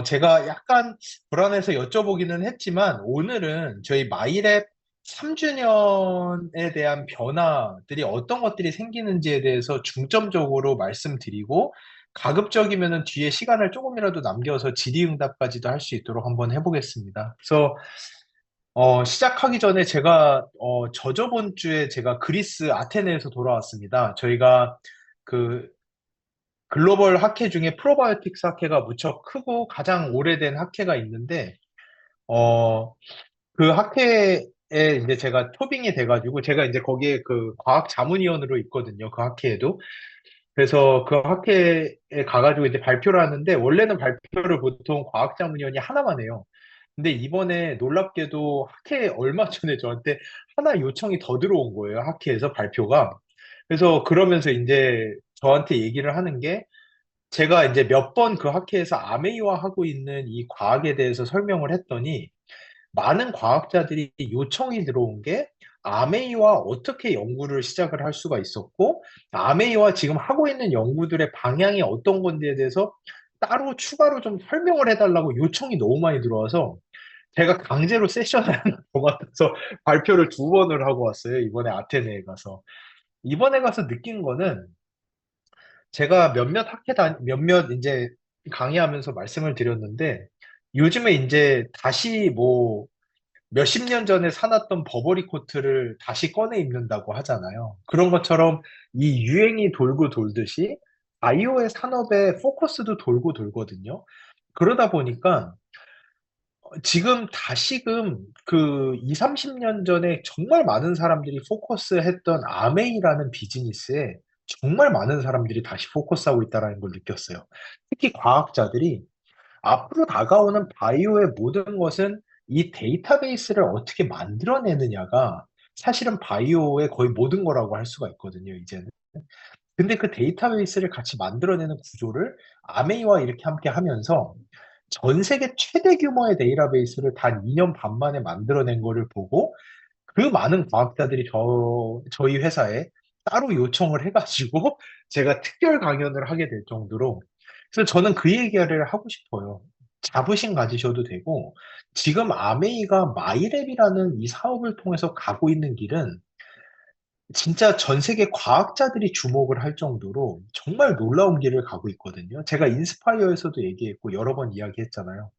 제가 약간 불안해서 여쭤보기는 했지만, 오늘은 저희 마이랩 3주년에 대한 변화들이 어떤 것들이 생기는지에 대해서 중점적으로 말씀드리고, 가급적이면은 뒤에 시간을 조금이라도 남겨서 질의응답까지도 할 수 있도록 한번 해보겠습니다. 그래서, 시작하기 전에 제가, 저저번 주에 제가 그리스 아테네에서 돌아왔습니다. 저희가 그 글로벌 학회 중에 프로바이오틱스 학회가 무척 크고 가장 오래된 학회가 있는데, 어, 그 학회에 이제 제가 초빙이 돼가지고, 제가 이제 거기에 그 과학 자문위원으로 있거든요. 그 학회에도. 그래서 그 학회에 가가지고 이제 발표를 하는데, 원래는 발표를 보통 과학 자문위원이 하나만 해요. 근데 이번에 놀랍게도 학회 얼마 전에 저한테 하나 요청이 더 들어온 거예요. 학회에서 발표가. 그래서 그러면서 이제 저한테 얘기를 하는 게, 제가 이제 몇 번 그 학회에서 아메이화하고 있는 이 과학에 대해서 설명을 했더니 많은 과학자들이 요청이 들어온 게 아메이와 어떻게 연구를 시작을 할 수가 있었고 아메이와 지금 하고 있는 연구들의 방향이 어떤 건지에 대해서 따로 추가로 좀 설명을 해달라고 요청이 너무 많이 들어와서 제가 강제로 세션을 하나 더 맡아서 발표를 두 번을 하고 왔어요. 이번에 아테네에 가서. 이번에 가서 느낀 거는 제가 몇몇 이제 강의하면서 말씀을 드렸는데, 요즘에 이제 다시 뭐 몇십 년 전에 사놨던 버버리 코트를 다시 꺼내 입는다고 하잖아요. 그런 것처럼 이 유행이 돌고 돌듯이 바이오의 산업의 포커스도 돌고 돌거든요. 그러다 보니까 지금 다시금 그 2, 30년 전에 정말 많은 사람들이 포커스했던 아메이라는 비즈니스에 정말 많은 사람들이 다시 포커스하고 있다는 걸 느꼈어요. 특히 과학자들이 앞으로 다가오는 바이오의 모든 것은 이 데이터베이스를 어떻게 만들어내느냐가 사실은 바이오의 거의 모든 거라고 할 수가 있거든요, 이제는. 근데 그 데이터베이스를 같이 만들어내는 구조를 아메이와 이렇게 함께 하면서 전 세계 최대 규모의 데이터베이스를 단 2년 반 만에 만들어낸 거를 보고 그 많은 과학자들이 저희 회사에 따로 요청을 해가지고 제가 특별 강연을 하게 될 정도로 그래서 저는 그 얘기를 하고 싶어요. 자부심 가지셔도 되고 지금 아메이가 마이랩이라는 이 사업을 통해서 가고 있는 길은 진짜 전 세계 과학자들이 주목을 할 정도로 정말 놀라운 길을 가고 있거든요. 제가 인스파이어에서도 얘기했고 여러 번 이야기했잖아요.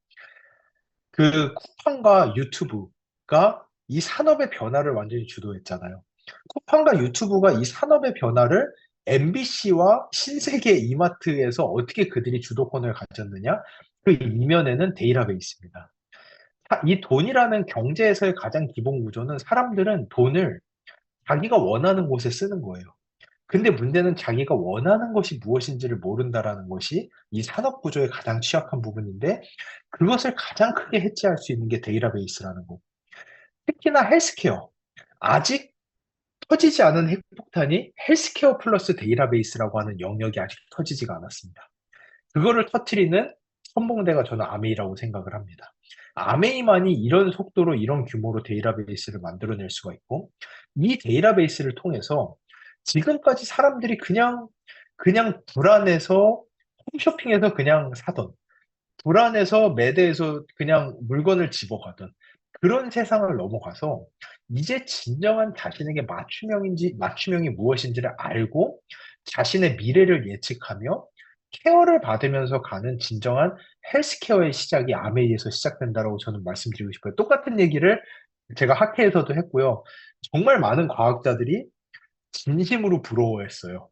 그 쿠팡과 유튜브가 이 산업의 변화를 완전히 주도했잖아요. 쿠팡과 유튜브가 이 산업의 변화를 MBC와 신세계 이마트에서 어떻게 그들이 주도권을 가졌느냐? 그 이면에는 데이터베이스입니다. 이 돈이라는 경제에서의 가장 기본 구조는 사람들은 돈을 자기가 원하는 곳에 쓰는 거예요. 근데 문제는 자기가 원하는 것이 무엇인지를 모른다라는 것이 이 산업 구조의 가장 취약한 부분인데 그것을 가장 크게 해치할 수 있는 게 데이터베이스라는 거. 특히나 헬스케어. 아직 터지지 않은 핵폭탄이 헬스케어 플러스 데이터베이스라고 하는 영역이 아직 터지지가 않았습니다. 그거를 터트리는 선봉대가 저는 아메이라고 생각을 합니다. 아메이만이 이런 속도로 이런 규모로 데이터베이스를 만들어낼 수가 있고 이 데이터베이스를 통해서 지금까지 사람들이 그냥 불안해서 홈쇼핑에서 그냥 사던 불안해서 매대에서 그냥 물건을 집어가던 그런 세상을 넘어가서 이제 진정한 자신에게 맞춤형이 무엇인지를 알고 자신의 미래를 예측하며 케어를 받으면서 가는 진정한 헬스케어의 시작이 아메이에서 시작된다고 저는 말씀드리고 싶어요. 똑같은 얘기를 제가 학회에서도 했고요. 정말 많은 과학자들이 진심으로 부러워했어요.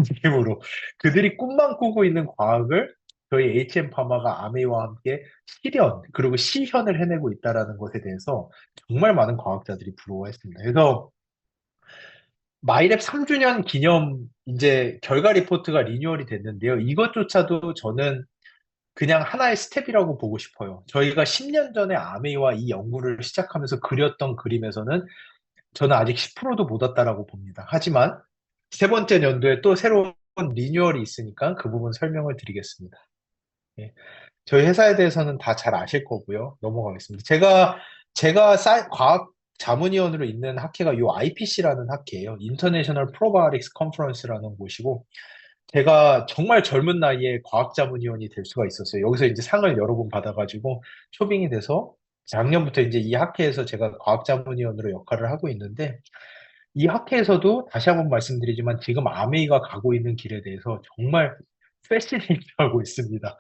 진심으로. 그들이 꿈만 꾸고 있는 과학을 저희 HM파마가 아메이와 함께 그리고 시현을 해내고 있다라는 것에 대해서 정말 많은 과학자들이 부러워했습니다. 그래서 마이랩 3주년 기념 이제 결과 리포트가 리뉴얼이 됐는데요. 이것조차도 저는 그냥 하나의 스텝이라고 보고 싶어요. 저희가 10년 전에 아메이와 이 연구를 시작하면서 그렸던 그림에서는 저는 아직 10%도 못 왔다라고 봅니다. 하지만 세 번째 연도에 또 새로운 리뉴얼이 있으니까 그 부분 설명을 드리겠습니다. 예. 저희 회사에 대해서는 다 잘 아실 거고요. 넘어가겠습니다. 제가 과학 자문위원으로 있는 학회가 요 IPC라는 학회예요. 인터내셔널 프로바이오틱스 컨퍼런스라는 곳이고 제가 정말 젊은 나이에 과학자문위원이 될 수가 있었어요. 여기서 이제 상을 여러 번 받아가지고 초빙이 돼서 작년부터 이제 이 학회에서 제가 과학자문위원으로 역할을 하고 있는데 이 학회에서도 다시 한번 말씀드리지만 지금 아메이가 가고 있는 길에 대해서 정말 패시네이트하고 있습니다.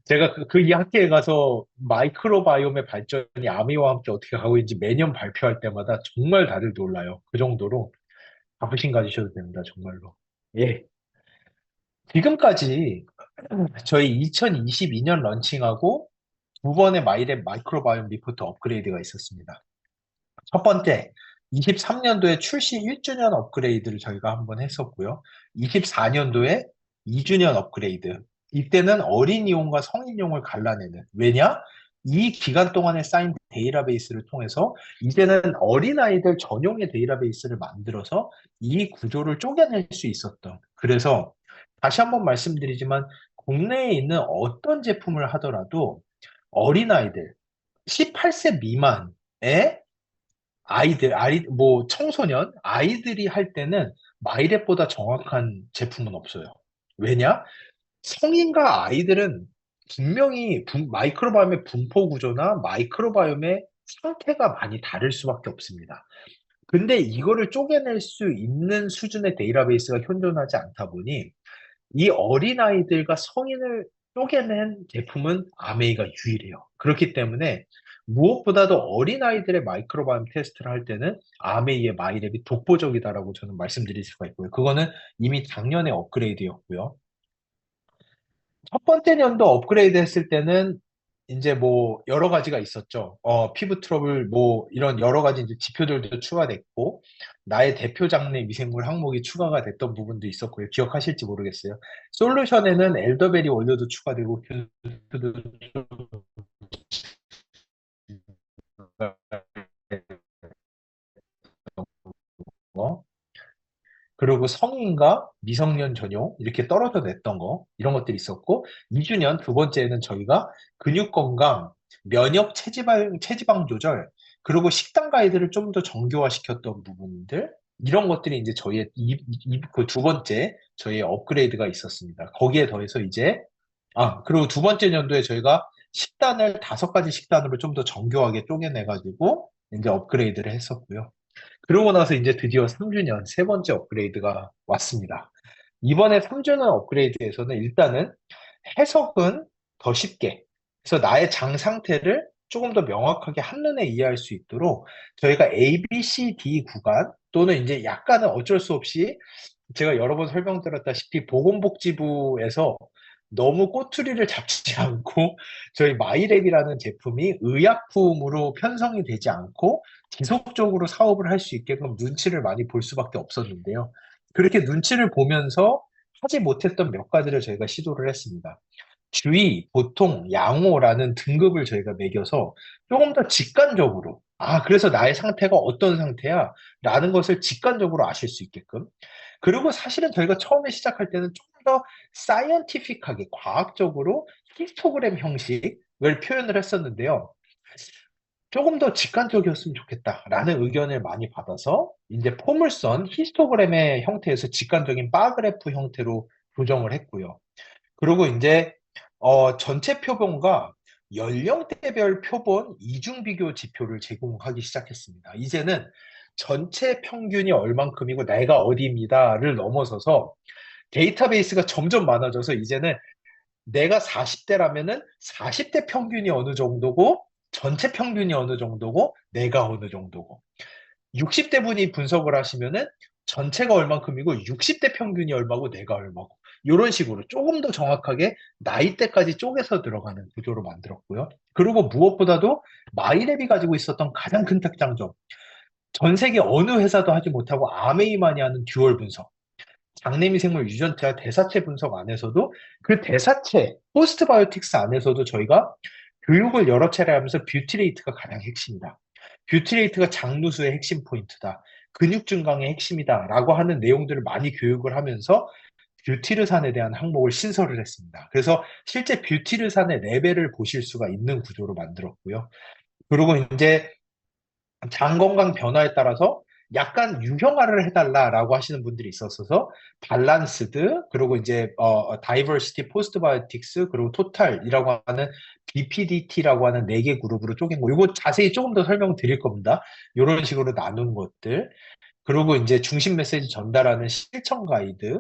제가 이 학회에 가서 마이크로바이옴의 발전이 아메이와 함께 어떻게 가고 있는지 매년 발표할 때마다 정말 다들 놀라요. 그 정도로 자부심 가지셔도 됩니다. 정말로. 예. 지금까지 저희 2022년 런칭하고 두 번의 마이랩 마이크로바이옴 리포트 업그레이드가 있었습니다. 첫 번째, 23년도에 출시 1주년 업그레이드를 저희가 한번 했었고요. 24년도에 2주년 업그레이드. 이때는 어린이용과 성인용을 갈라내는. 왜냐? 이 기간 동안에 쌓인 데이터베이스를 통해서 이제는 어린아이들 전용의 데이터베이스를 만들어서 이 구조를 쪼개낼 수 있었던. 그래서 다시 한번 말씀드리지만 국내에 있는 어떤 제품을 하더라도 어린아이들 18세 미만의 청소년, 아이들이 할 때는 마이랩보다 정확한 제품은 없어요. 왜냐? 성인과 아이들은 분명히 마이크로바이옴의 분포 구조나 마이크로바이옴의 상태가 많이 다를 수밖에 없습니다. 근데 이거를 쪼개낼 수 있는 수준의 데이터베이스가 현존하지 않다 보니 이 어린아이들과 성인을 쪼개낸 제품은 아메이가 유일해요. 그렇기 때문에 무엇보다도 어린아이들의 마이크로바이옴 테스트를 할 때는 아메이의 마이랩이 독보적이다라고 저는 말씀드릴 수가 있고요. 그거는 이미 작년에 업그레이드였고요. 첫 번째 년도 업그레이드 했을 때는 이제 뭐 여러 가지가 있었죠. 피부 트러블 뭐 이런 여러 가지 이제 지표들도 추가됐고 나의 대표 장내 미생물 항목이 추가가 됐던 부분도 있었고요. 기억하실지 모르겠어요. 솔루션에는 엘더베리 원료도 추가되고 큐트도 추가되고 그리고 성인과 미성년 전용 이렇게 떨어져 냈던 거 이런 것들이 있었고 2주년 두 번째는 저희가 근육 건강, 면역 체지방 조절 그리고 식단 가이드를 좀 더 정교화시켰던 부분들 이런 것들이 이제 저희의 그 두 번째 저희의 업그레이드가 있었습니다. 거기에 더해서 이제 그리고 두 번째 년도에 저희가 식단을 다섯 가지 식단으로 좀 더 정교하게 쪼개내 가지고 이제 업그레이드를 했었고요. 그러고 나서 이제 드디어 3주년 세 번째 업그레이드가 왔습니다. 이번에 3주년 업그레이드에서는 일단은 해석은 더 쉽게, 그래서 나의 장 상태를 조금 더 명확하게 한눈에 이해할 수 있도록 저희가 A, B, C, D 구간 또는 이제 약간은 어쩔 수 없이 제가 여러 번 설명드렸다시피 보건복지부에서 너무 꼬투리를 잡지 않고 저희 마이랩이라는 제품이 의약품으로 편성이 되지 않고 지속적으로 사업을 할 수 있게끔 눈치를 많이 볼 수밖에 없었는데요. 그렇게 눈치를 보면서 하지 못했던 몇 가지를 저희가 시도를 했습니다. 주의, 보통, 양호라는 등급을 저희가 매겨서 조금 더 직관적으로, 그래서 나의 상태가 어떤 상태야? 라는 것을 직관적으로 아실 수 있게끔. 그리고 사실은 저희가 처음에 시작할 때는 조금 더 사이언티픽하게, 과학적으로 히스토그램 형식을 표현을 했었는데요. 조금 더 직관적이었으면 좋겠다라는 의견을 많이 받아서 이제 포물선 히스토그램의 형태에서 직관적인 바그래프 형태로 조정을 했고요. 그리고 이제 전체 표본과 연령대별 표본 이중 비교 지표를 제공하기 시작했습니다. 이제는 전체 평균이 얼만큼이고 내가 어디입니다를 넘어서서 데이터베이스가 점점 많아져서 이제는 내가 40대라면은 40대 평균이 어느 정도고 전체 평균이 어느 정도고 내가 어느 정도고 60대 분이 분석을 하시면은 전체가 얼만큼이고 60대 평균이 얼마고 내가 얼마고 이런 식으로 조금 더 정확하게 나이대까지 쪼개서 들어가는 구조로 만들었고요. 그리고 무엇보다도 마이랩이 가지고 있었던 가장 큰 특장점 전 세계 어느 회사도 하지 못하고 아메이만이 하는 듀얼 분석 장내미생물 유전체와 대사체 분석 안에서도 그 대사체 포스트바이오틱스 안에서도 저희가 교육을 여러 차례 하면서 뷰티레이트가 가장 핵심이다. 뷰티레이트가 장누수의 핵심 포인트다. 근육 증강의 핵심이다. 라고 하는 내용들을 많이 교육을 하면서 뷰티르산에 대한 항목을 신설을 했습니다. 그래서 실제 뷰티르산의 레벨을 보실 수가 있는 구조로 만들었고요. 그리고 이제 장 건강 변화에 따라서 약간 유형화를 해달라라고 하시는 분들이 있었어서 밸런스드 그리고 이제 다이버시티 포스트바이오틱스 그리고 토탈이라고 하는 BPDT라고 하는 네 개 그룹으로 쪼갠 거. 이거 자세히 조금 더 설명드릴 겁니다. 이런 식으로 나눈 것들. 그리고 이제 중심 메시지 전달하는 실천 가이드.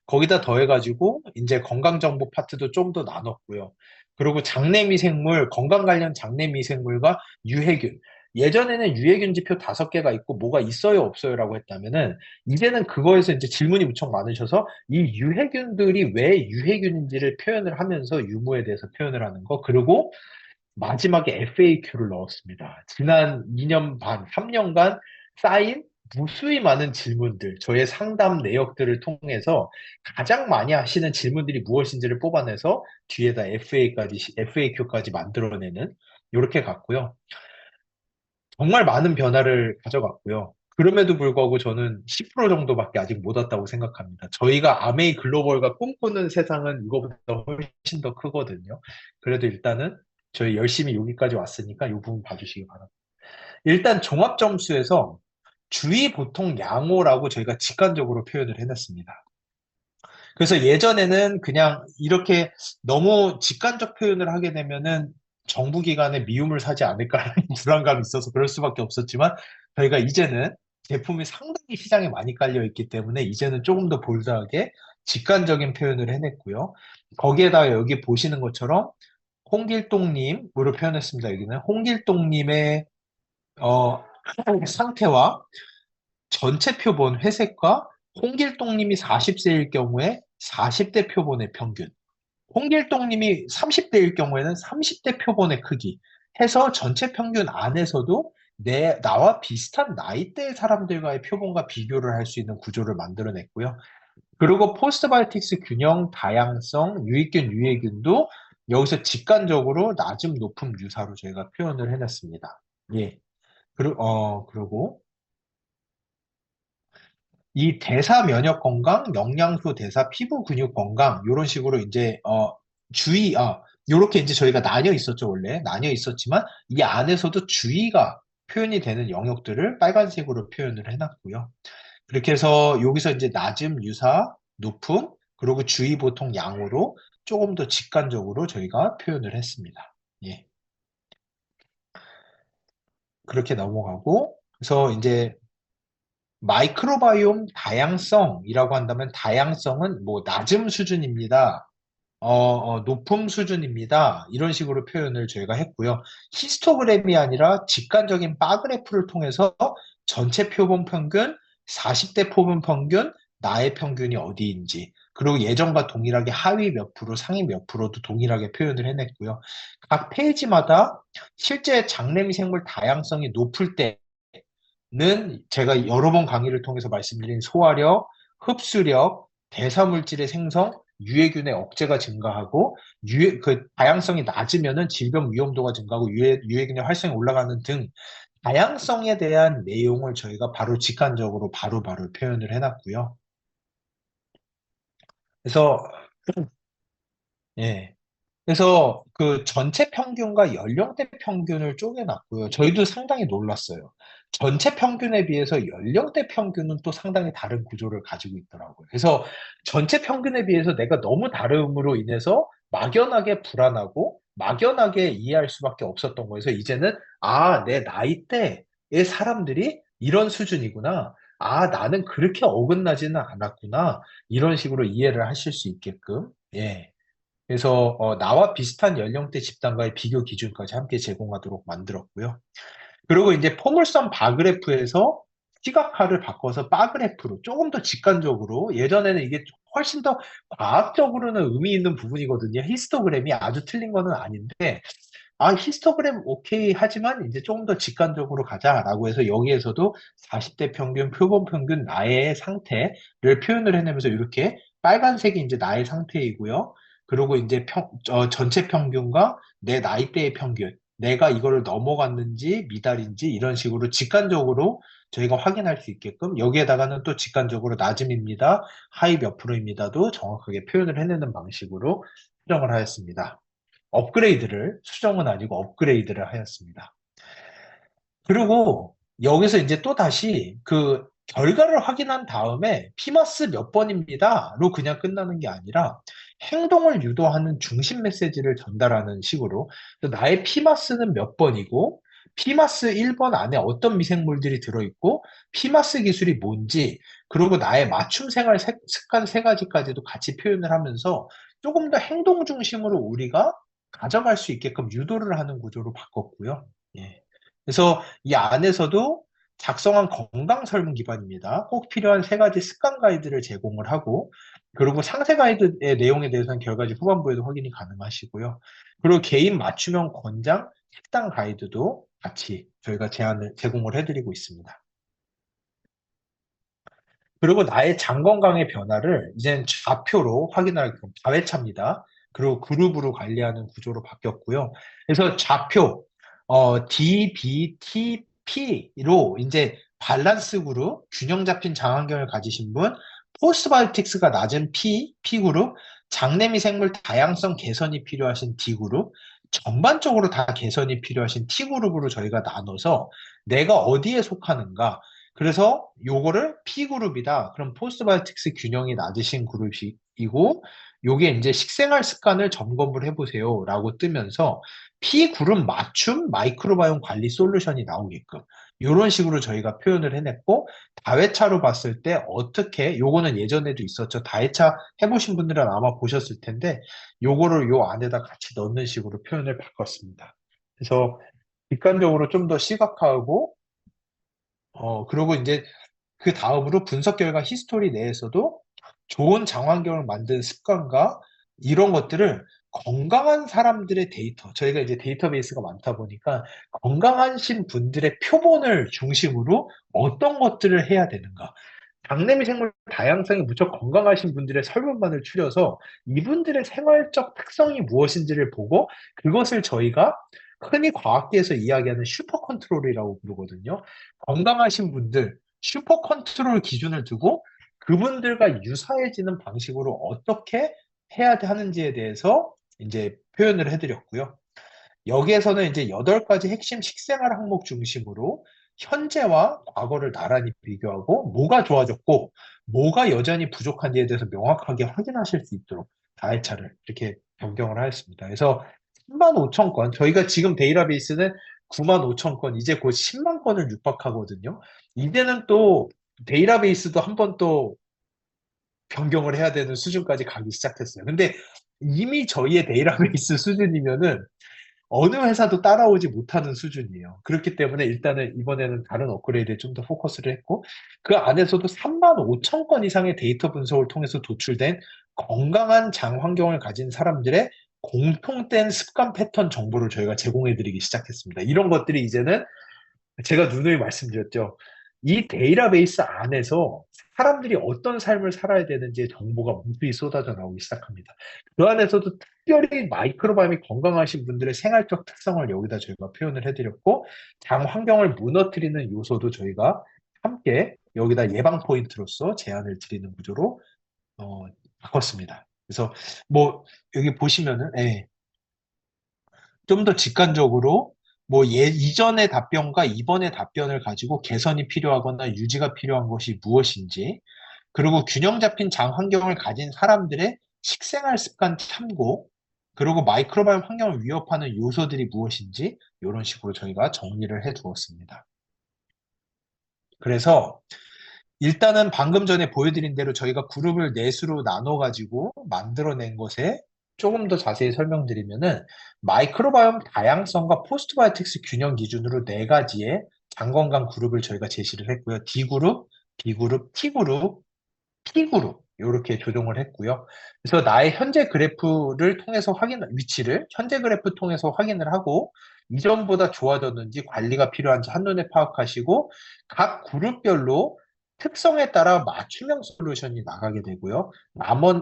거기다 더해가지고 이제 건강정보 파트도 좀 더 나눴고요. 그리고 장내미생물, 건강 관련 장내미생물과 유해균. 예전에는 유해균 지표 5개가 있고 뭐가 있어요, 없어요라고 했다면은 이제는 그거에서 이제 질문이 무척 많으셔서 이 유해균들이 왜 유해균인지를 표현을 하면서 유무에 대해서 표현을 하는 거. 그리고 마지막에 FAQ를 넣었습니다. 지난 2년 반, 3년간 쌓인 무수히 많은 질문들, 저의 상담 내역들을 통해서 가장 많이 하시는 질문들이 무엇인지를 뽑아내서 뒤에다 FAQ까지 만들어내는 이렇게 갔고요. 정말 많은 변화를 가져갔고요. 그럼에도 불구하고 저는 10% 정도밖에 아직 못 왔다고 생각합니다. 저희가 아메이 글로벌가 꿈꾸는 세상은 이거보다 훨씬 더 크거든요. 그래도 일단은 저희 열심히 여기까지 왔으니까 이 부분 봐주시기 바랍니다. 일단 종합 점수에서 주의 보통 양호라고 저희가 직관적으로 표현을 해놨습니다. 그래서 예전에는 그냥 이렇게 너무 직관적 표현을 하게 되면은 정부 기관에 미움을 사지 않을까라는 불안감이 있어서 그럴 수밖에 없었지만 저희가 이제는 제품이 상당히 시장에 많이 깔려 있기 때문에 이제는 조금 더 볼드하게 직관적인 표현을 해냈고요. 거기에다가 여기 보시는 것처럼 홍길동님으로 표현했습니다. 여기는 홍길동님의 어, 상태와 전체 표본 회색과 홍길동님이 40세일 경우에 40대 표본의 평균, 홍길동님이 30대일 경우에는 30대 표본의 크기 해서 전체 평균 안에서도 나와 비슷한 나이대의 사람들과의 표본과 비교를 할 수 있는 구조를 만들어냈고요. 그리고 포스트바이오틱스 균형, 다양성, 유익균, 유해균도 여기서 직관적으로 낮음, 높음, 유사로 저희가 표현을 해놨습니다. 예. 그리고 이 대사 면역 건강, 영양소 대사, 피부 근육 건강, 이런 식으로 이제, 요렇게 이제 저희가 나뉘어 있었죠, 원래. 나뉘어 있었지만, 이 안에서도 주의가 표현이 되는 영역들을 빨간색으로 표현을 해놨고요. 그렇게 해서 여기서 이제 낮음, 유사, 높음, 그리고 주의, 보통, 양으로 조금 더 직관적으로 저희가 표현을 했습니다. 예. 그렇게 넘어가고, 그래서 이제 마이크로바이옴 다양성이라고 한다면 다양성은 뭐 낮음 수준입니다. 높음 수준입니다. 이런 식으로 표현을 저희가 했고요. 히스토그램이 아니라 직관적인 바그래프를 통해서 전체 표본 평균, 40대 표본 평균, 나의 평균이 어디인지, 그리고 예전과 동일하게 하위 몇 프로, 상위 몇 프로도 동일하게 표현을 해냈고요. 각 페이지마다 실제 장내미생물 다양성이 높을 때 는 제가 여러 번 강의를 통해서 말씀드린 소화력, 흡수력, 대사물질의 생성, 유해균의 억제가 증가하고 그 다양성이 낮으면은 질병 위험도가 증가하고 유해균의 활성이 올라가는 등 다양성에 대한 내용을 저희가 바로 직관적으로 바로바로 표현을 해놨고요. 그래서 예. 그래서 그 전체 평균과 연령대 평균을 쪼개놨고요. 저희도 상당히 놀랐어요. 전체 평균에 비해서 연령대 평균은 또 상당히 다른 구조를 가지고 있더라고요. 그래서 전체 평균에 비해서 내가 너무 다름으로 인해서 막연하게 불안하고 막연하게 이해할 수밖에 없었던 거에서 이제는 내 나이대의 사람들이 이런 수준이구나. 나는 그렇게 어긋나지는 않았구나. 이런 식으로 이해를 하실 수 있게끔. 예. 그래서 나와 비슷한 연령대 집단과의 비교 기준까지 함께 제공하도록 만들었고요. 그리고 이제 포물선 바그래프에서 시각화를 바꿔서 바그래프로 조금 더 직관적으로 예전에는 이게 훨씬 더 과학적으로는 의미 있는 부분이거든요. 히스토그램이 아주 틀린 거는 아닌데 히스토그램 오케이 하지만 이제 조금 더 직관적으로 가자라고 해서 여기에서도 40대 평균, 표본 평균 나의 상태를 표현을 해내면서 이렇게 빨간색이 이제 나의 상태이고요. 그리고 이제 전체 평균과 내 나이대의 평균, 내가 이거를 넘어갔는지 미달인지 이런 식으로 직관적으로 저희가 확인할 수 있게끔 여기에다가는 또 직관적으로 낮음입니다, 하위 몇 프로입니다도 정확하게 표현을 해내는 방식으로 수정을 하였습니다. 수정은 아니고 업그레이드를 하였습니다. 그리고 여기서 이제 또 다시 그 결과를 확인한 다음에 피마스 몇 번입니다로 그냥 끝나는 게 아니라 행동을 유도하는 중심 메시지를 전달하는 식으로 나의 피마스는 몇 번이고 피마스 1번 안에 어떤 미생물들이 들어있고 피마스 기술이 뭔지 그리고 나의 맞춤 생활 습관 세 가지까지도 같이 표현을 하면서 조금 더 행동 중심으로 우리가 가져갈 수 있게끔 유도를 하는 구조로 바꿨고요. 예. 그래서 이 안에서도 작성한 건강 설문 기반입니다. 꼭 필요한 세 가지 습관 가이드를 제공을 하고, 그리고 상세 가이드의 내용에 대해서는 결과지 후반부에도 확인이 가능하시고요. 그리고 개인 맞춤형 권장 식단 가이드도 같이 저희가 제공을 해드리고 있습니다. 그리고 나의 장 건강의 변화를 이젠 좌표로 확인할 자회차입니다. 그리고 그룹으로 관리하는 구조로 바뀌었고요. 그래서 좌표, DBTP로 이제 밸런스 그룹, 균형 잡힌 장 환경을 가지신 분, 포스트바이오틱스가 낮은 P그룹, 장내 미생물 다양성 개선이 필요하신 D그룹, 전반적으로 다 개선이 필요하신 T그룹으로 저희가 나눠서 내가 어디에 속하는가, 그래서 요거를 P그룹이다. 그럼 포스트바이오틱스 균형이 낮으신 그룹이고 요게 이제 식생활 습관을 점검을 해보세요 라고 뜨면서 P그룹 맞춤 마이크로바이옴 관리 솔루션이 나오게끔 이런 식으로 저희가 표현을 해냈고 다회차로 봤을 때 어떻게 요거는 예전에도 있었죠. 다회차 해보신 분들은 아마 보셨을 텐데 요거를 요 안에다 같이 넣는 식으로 표현을 바꿨습니다. 그래서 객관적으로 좀 더 시각화하고 그리고 이제 그 다음으로 분석 결과 히스토리 내에서도 좋은 장환경을 만든 습관과 이런 것들을 건강한 사람들의 데이터, 저희가 이제 데이터베이스가 많다 보니까 건강하신 분들의 표본을 중심으로 어떤 것들을 해야 되는가. 장내미생물 다양성이 무척 건강하신 분들의 설문만을 추려서 이분들의 생활적 특성이 무엇인지를 보고 그것을 저희가 흔히 과학계에서 이야기하는 슈퍼 컨트롤이라고 부르거든요. 건강하신 분들, 슈퍼 컨트롤 기준을 두고 그분들과 유사해지는 방식으로 어떻게 해야 하는지에 대해서 이제 표현을 해드렸고요. 여기에서는 이제 8가지 핵심 식생활 항목 중심으로 현재와 과거를 나란히 비교하고 뭐가 좋아졌고 뭐가 여전히 부족한지에 대해서 명확하게 확인하실 수 있도록 다회차를 이렇게 변경을 하였습니다. 그래서 3만 5천 건, 저희가 지금 데이터베이스는 9만 5천 건, 이제 곧 10만 건을 육박하거든요. 이제는 또 데이터베이스도 한번 또 변경을 해야 되는 수준까지 가기 시작했어요. 근데 이미 저희의 데이터베이스 수준이면은 어느 회사도 따라오지 못하는 수준이에요. 그렇기 때문에 일단은 이번에는 다른 업그레이드에 좀 더 포커스를 했고, 그 안에서도 3만 5천 건 이상의 데이터 분석을 통해서 도출된 건강한 장 환경을 가진 사람들의 공통된 습관 패턴 정보를 저희가 제공해드리기 시작했습니다. 이런 것들이 이제는 제가 누누이 말씀드렸죠. 이 데이터베이스 안에서 사람들이 어떤 삶을 살아야 되는지의 정보가 무수히 쏟아져 나오기 시작합니다. 그 안에서도 특별히 마이크로바이옴이 건강하신 분들의 생활적 특성을 여기다 저희가 표현을 해드렸고, 장 환경을 무너뜨리는 요소도 저희가 함께 여기다 예방 포인트로서 제안을 드리는 구조로 어, 바꿨습니다. 그래서 뭐 여기 보시면은 좀 더 직관적으로 뭐 이전의 답변과 이번의 답변을 가지고 개선이 필요하거나 유지가 필요한 것이 무엇인지, 그리고 균형 잡힌 장 환경을 가진 사람들의 식생활 습관 참고, 그리고 마이크로바이옴 환경을 위협하는 요소들이 무엇인지 이런 식으로 저희가 정리를 해 두었습니다. 그래서 일단은 방금 전에 보여드린 대로 저희가 그룹을 넷으로 나눠가지고 만들어낸 것에 조금 더 자세히 설명드리면은 마이크로바이옴 다양성과 포스트바이오틱스 균형 기준으로 4가지의 장건강 그룹을 저희가 제시를 했고요. D그룹, B그룹, T그룹, P그룹 이렇게 조정을 했고요. 그래서 나의 현재 그래프를 통해서 위치를 현재 그래프 통해서 확인을 하고 이전보다 좋아졌는지 관리가 필요한지 한눈에 파악하시고 각 그룹별로 특성에 따라 맞춤형 솔루션이 나가게 되고요.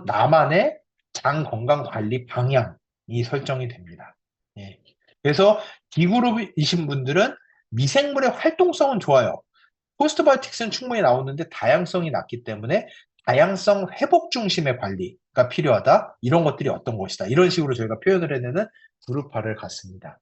나만의 장 건강 관리 방향이 설정이 됩니다. 예. 그래서 D그룹이신 분들은 미생물의 활동성은 좋아요. 포스트바이오틱스는 충분히 나오는데 다양성이 낮기 때문에 다양성 회복 중심의 관리가 필요하다. 이런 것들이 어떤 것이다. 이런 식으로 저희가 표현을 해내는 그룹화를 갔습니다.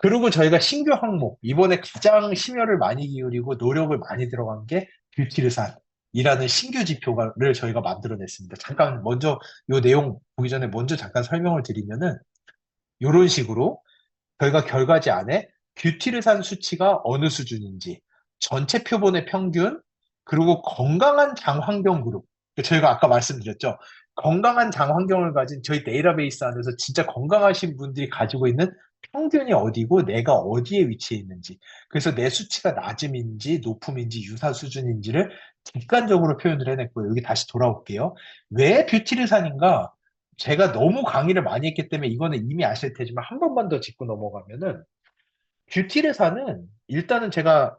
그리고 저희가 신규 항목, 이번에 가장 심혈을 많이 기울이고 노력을 많이 들어간 게 뷰티르산이라는 신규 지표를 저희가 만들어냈습니다. 잠깐 먼저 이 내용 보기 전에 먼저 잠깐 설명을 드리면은 이런 식으로 저희가 결과지 안에 뷰티르산 수치가 어느 수준인지, 전체 표본의 평균, 그리고 건강한 장 환경 그룹. 저희가 아까 말씀드렸죠. 건강한 장 환경을 가진 저희 데이터베이스 안에서 진짜 건강하신 분들이 가지고 있는 평균이 어디고 내가 어디에 위치해 있는지. 그래서 내 수치가 낮음인지 높음인지 유사 수준인지를 객관적으로 표현을 해냈고요. 여기 다시 돌아올게요. 왜 뷰티르산인가? 제가 너무 강의를 많이 했기 때문에 이거는 이미 아실 테지만 한 번만 더 짚고 넘어가면은 뷰티르사는 일단은 제가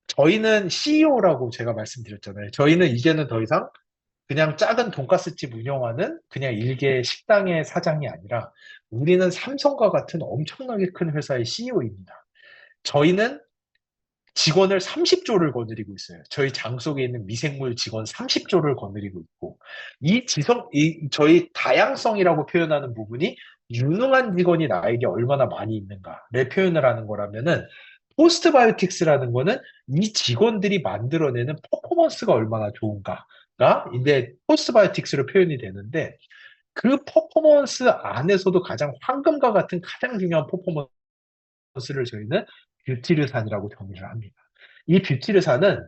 저희는 CEO라고 제가 말씀드렸잖아요. 저희는 이제는 더 이상 그냥 작은 돈가스집 운영하는 그냥 일개 식당의 사장이 아니라 우리는 삼성과 같은 엄청나게 큰 회사의 CEO입니다. 저희는 직원을 30조를 거느리고 있어요. 저희 장 속에 있는 미생물 직원 30조를 거느리고 있고, 저희 다양성이라고 표현하는 부분이 유능한 직원이 나에게 얼마나 많이 있는가를 표현을 하는 거라면은, 포스트바이오틱스라는 거는 이 직원들이 만들어내는 퍼포먼스가 얼마나 좋은가가 이제 포스트바이오틱스로 표현이 되는데, 그 퍼포먼스 안에서도 가장 황금과 같은 가장 중요한 퍼포먼스를 저희는 뷰티르산이라고 정의를 합니다. 이 뷰티르산은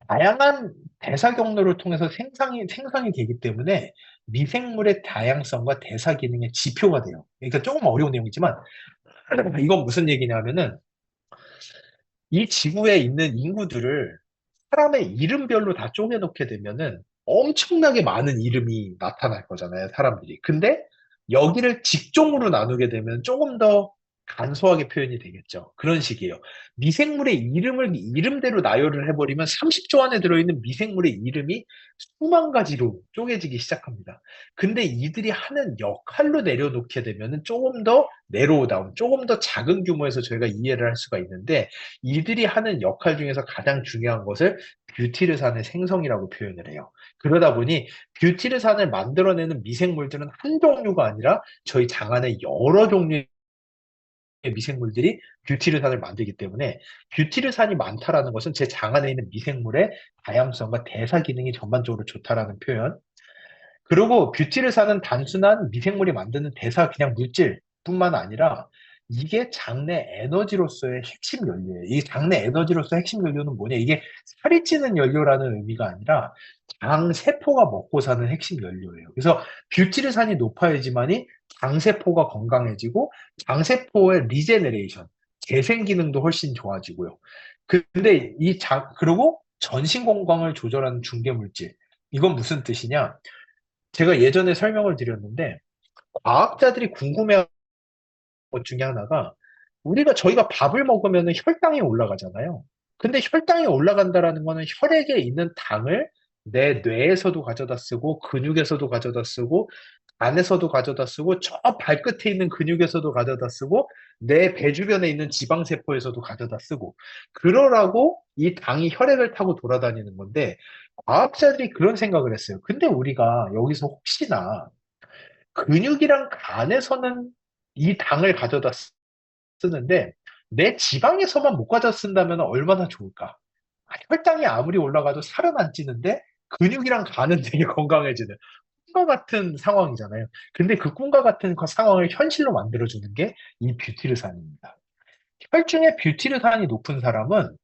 다양한 대사 경로를 통해서 생성이 되기 때문에 미생물의 다양성과 대사 기능의 지표가 돼요. 그러니까 조금 어려운 내용이지만 이건 무슨 얘기냐면은 이 지구에 있는 인구들을 사람의 이름별로 다 쪼개놓게 되면은 엄청나게 많은 이름이 나타날 거잖아요, 사람들이. 근데 여기를 직종으로 나누게 되면 조금 더 간소하게 표현이 되겠죠. 그런 식이에요. 미생물의 이름을 이름대로 나열을 해버리면 30조 안에 들어있는 미생물의 이름이 수만 가지로 쪼개지기 시작합니다. 근데 이들이 하는 역할로 내려놓게 되면은 조금 더 내로우 다운, 조금 더 작은 규모에서 저희가 이해를 할 수가 있는데 이들이 하는 역할 중에서 가장 중요한 것을 뷰티르산의 생성이라고 표현을 해요. 그러다 보니 뷰티르산을 만들어내는 미생물들은 한 종류가 아니라 저희 장 안에 여러 종류의 미생물들이 뷰티르산을 만들기 때문에 뷰티르산이 많다라는 것은 제 장 안에 있는 미생물의 다양성과 대사 기능이 전반적으로 좋다라는 표현. 그리고 뷰티르산은 단순한 미생물이 만드는 대사 그냥 물질뿐만 아니라 이게 장내 에너지로서의 핵심 연료예요. 이 장내 에너지로서의 핵심 연료는 뭐냐? 이게 살이 찌는 연료라는 의미가 아니라 장 세포가 먹고 사는 핵심 연료예요. 그래서 뷰티르산이 높아야지만이 장 세포가 건강해지고 장 세포의 리제네레이션, 재생 기능도 훨씬 좋아지고요. 근데 그리고 전신 건강을 조절하는 중개 물질. 이건 무슨 뜻이냐? 제가 예전에 설명을 드렸는데 과학자들이 궁금해하는 것 중에 하나가 저희가 밥을 먹으면 혈당이 올라가잖아요. 근데 혈당이 올라간다라는 거는 혈액에 있는 당을 내 뇌에서도 가져다 쓰고 근육에서도 가져다 쓰고 안에서도 가져다 쓰고 저 발끝에 있는 근육에서도 가져다 쓰고 내 배 주변에 있는 지방세포에서도 가져다 쓰고 그러라고 이 당이 혈액을 타고 돌아다니는 건데 과학자들이 그런 생각을 했어요. 근데 우리가 여기서 혹시나 근육이랑 간에서는 이 당을 가져다 쓰는데 내 지방에서만 못 가져 쓴다면 얼마나 좋을까? 혈당이 아무리 올라가도 살은 안 찌는데 근육이랑 간은 되게 건강해지는 꿈과 같은 상황이잖아요. 근데 그 꿈과 같은 상황을 현실로 만들어주는 게 이 뷰티르산입니다. 혈중에 뷰티르산이 높은 사람은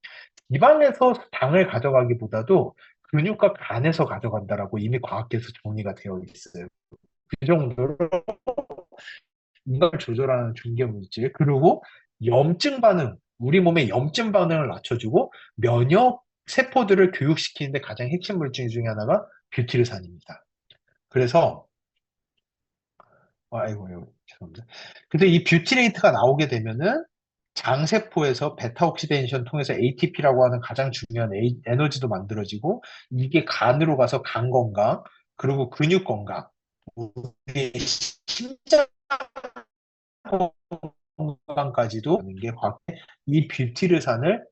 지방에서 당을 가져가기보다도 근육과 간에서 가져간다라고 이미 과학계에서 정리가 되어 있어요. 그 정도로 이걸 조절하는 중개 물질, 그리고 염증 반응, 우리 몸의 염증 반응을 낮춰주고 면역 세포들을 교육시키는데 가장 핵심 물질 중에 하나가 뷰티르산입니다. 그래서 아이고 죄송합니다. 근데 이 뷰티레이트가 나오게 되면은 장세포에서 베타 옥시데이션 통해서 ATP라고 하는 가장 중요한 에너지도 만들어지고 이게 간으로 가서 간 건강 그리고 근육 건강 우리 심장 건강까지도 하는 게 이 뷰티르산을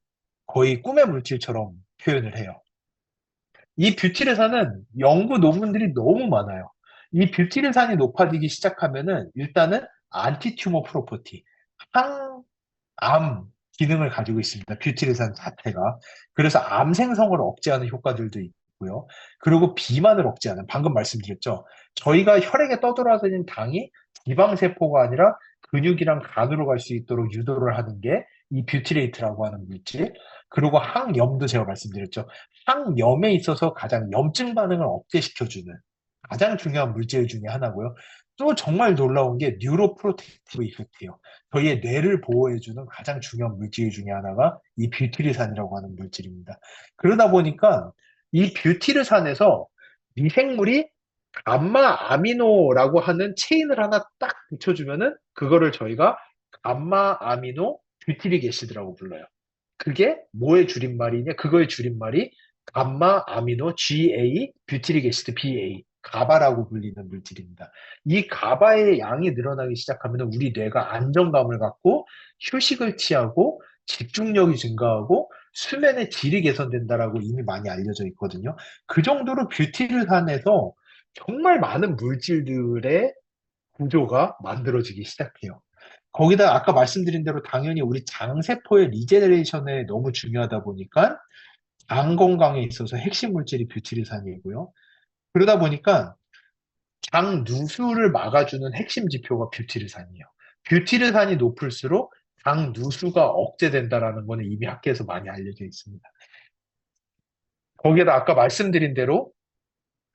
거의 꿈의 물질처럼 표현을 해요. 이 뷰티르산은 연구 논문들이 너무 많아요. 이 뷰티르산이 높아지기 시작하면은 일단은 안티튜머 프로퍼티, 항암 기능을 가지고 있습니다. 뷰티르산 자체가. 그래서 암 생성을 억제하는 효과들도 있고요. 그리고 비만을 억제하는, 방금 말씀드렸죠. 저희가 혈액에 떠돌아다니는 당이 지방세포가 아니라 근육이랑 간으로 갈 수 있도록 유도를 하는 게 이 뷰티레이트라고 하는 물질. 그리고 항염도 제가 말씀드렸죠. 항염에 있어서 가장 염증 반응을 억제시켜주는 가장 중요한 물질 중에 하나고요. 또 정말 놀라운 게 뉴로프로텍티브 이펙트예요. 저희의 뇌를 보호해주는 가장 중요한 물질 중에 하나가 이 뷰티르산이라고 하는 물질입니다. 그러다 보니까 이 뷰티르산에서 미생물이 감마 아미노라고 하는 체인을 하나 딱 붙여주면은 그거를 저희가 감마 아미노 뷰티릭 애시드라고 불러요. 그게 뭐의 줄임말이냐? 그거의 줄임말이 감마 아미노 GA 뷰티릭 애시드 BA 가바라고 불리는 물질입니다. 이 가바의 양이 늘어나기 시작하면 우리 뇌가 안정감을 갖고 휴식을 취하고 집중력이 증가하고 수면의 질이 개선된다라고 이미 많이 알려져 있거든요. 그 정도로 뷰티르산에서 정말 많은 물질들의 구조가 만들어지기 시작해요. 거기다 아까 말씀드린 대로 당연히 우리 장세포의 리제네레이션에 너무 중요하다 보니까 장 건강에 있어서 핵심 물질이 뷰티르산이고요. 그러다 보니까 장 누수를 막아주는 핵심 지표가 뷰티르산이에요. 뷰티르산이 높을수록 장 누수가 억제된다라는 거는 이미 학계에서 많이 알려져 있습니다. 거기에다 아까 말씀드린 대로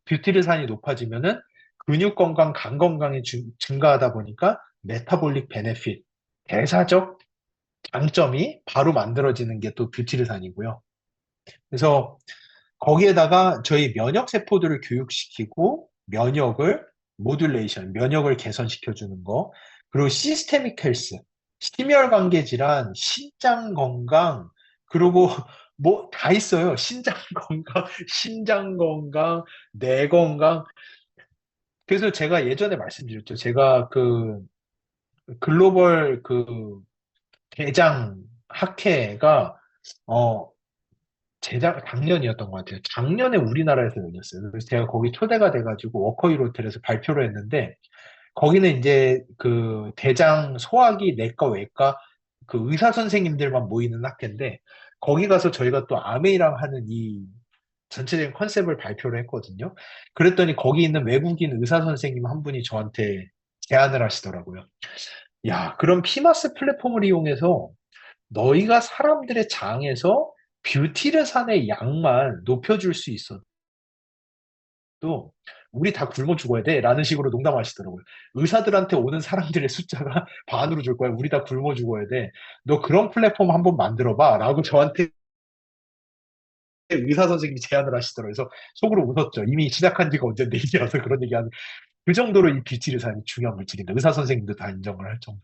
뷰티르산이 높아지면은 근육 건강, 간 건강이 증가하다 보니까 메타볼릭 베네핏, 대사적 장점이 바로 만들어지는 게 또 뷰티르산이고요. 그래서 거기에다가 저희 면역 세포들을 교육시키고 면역을 모듈레이션, 면역을 개선시켜주는 거, 그리고 시스테믹 헬스, 심혈관계 질환, 신장 건강, 그리고 뭐 다 있어요. 신장 건강, 심장 건강, 뇌 건강. 그래서 제가 예전에 말씀드렸죠. 제가 그 글로벌 그 대장 학회가 어 작년이었던 것 같아요. 작년에 우리나라에서 열렸어요. 그래서 제가 거기 초대가 돼가지고 워커힐 호텔에서 발표를 했는데 거기는 이제 그 대장 소화기 내과 외과 그 의사 선생님들만 모이는 학회인데 거기 가서 저희가 또 아메이랑 하는 이 전체적인 컨셉을 발표를 했거든요. 그랬더니 거기 있는 외국인 의사 선생님 한 분이 저한테 제안을 하시더라고요. 야, 그럼 피마스 플랫폼을 이용해서 너희가 사람들의 장에서 뷰티르산의 양만 높여줄 수 있어도 우리 다 굶어 죽어야 돼 라는 식으로 농담하시더라고요. 의사들한테 오는 사람들의 숫자가 반으로 줄 거야. 우리 다 굶어 죽어야 돼. 너 그런 플랫폼 한번 만들어봐 라고 저한테 의사 선생님이 제안을 하시더라고요. 그래서 속으로 웃었죠. 이미 시작한 지가 언젠데 이제 와서 그런 얘기하는 그 정도로 이 뷰티르산이 중요한 물질인데 의사 선생님도 다 인정을 할 정도로.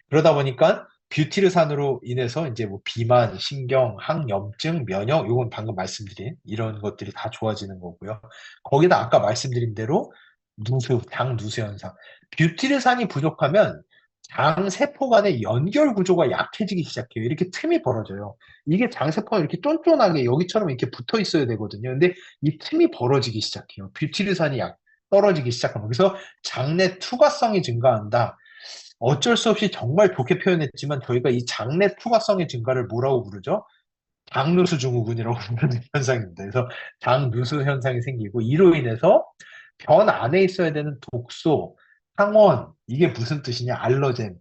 그러다 보니까 뷰티르산으로 인해서 이제 뭐 비만, 신경, 항염증, 면역, 요건 방금 말씀드린 이런 것들이 다 좋아지는 거고요. 거기다 아까 말씀드린 대로 누수, 장 누수 현상. 뷰티르산이 부족하면 장 세포 간의 연결 구조가 약해지기 시작해요. 이렇게 틈이 벌어져요. 이게 장 세포가 이렇게 쫀쫀하게 여기처럼 이렇게 붙어 있어야 되거든요. 근데 이 틈이 벌어지기 시작해요. 뷰티르산이 떨어지기 시작하면. 그래서 장내 투과성이 증가한다. 어쩔 수 없이 정말 좋게 표현했지만 저희가 이 장내 투과성의 증가를 뭐라고 부르죠? 장누수 증후군이라고 부르는 현상입니다. 그래서 장누수 현상이 생기고 이로 인해서 변 안에 있어야 되는 독소, 항원, 이게 무슨 뜻이냐? 알러젠.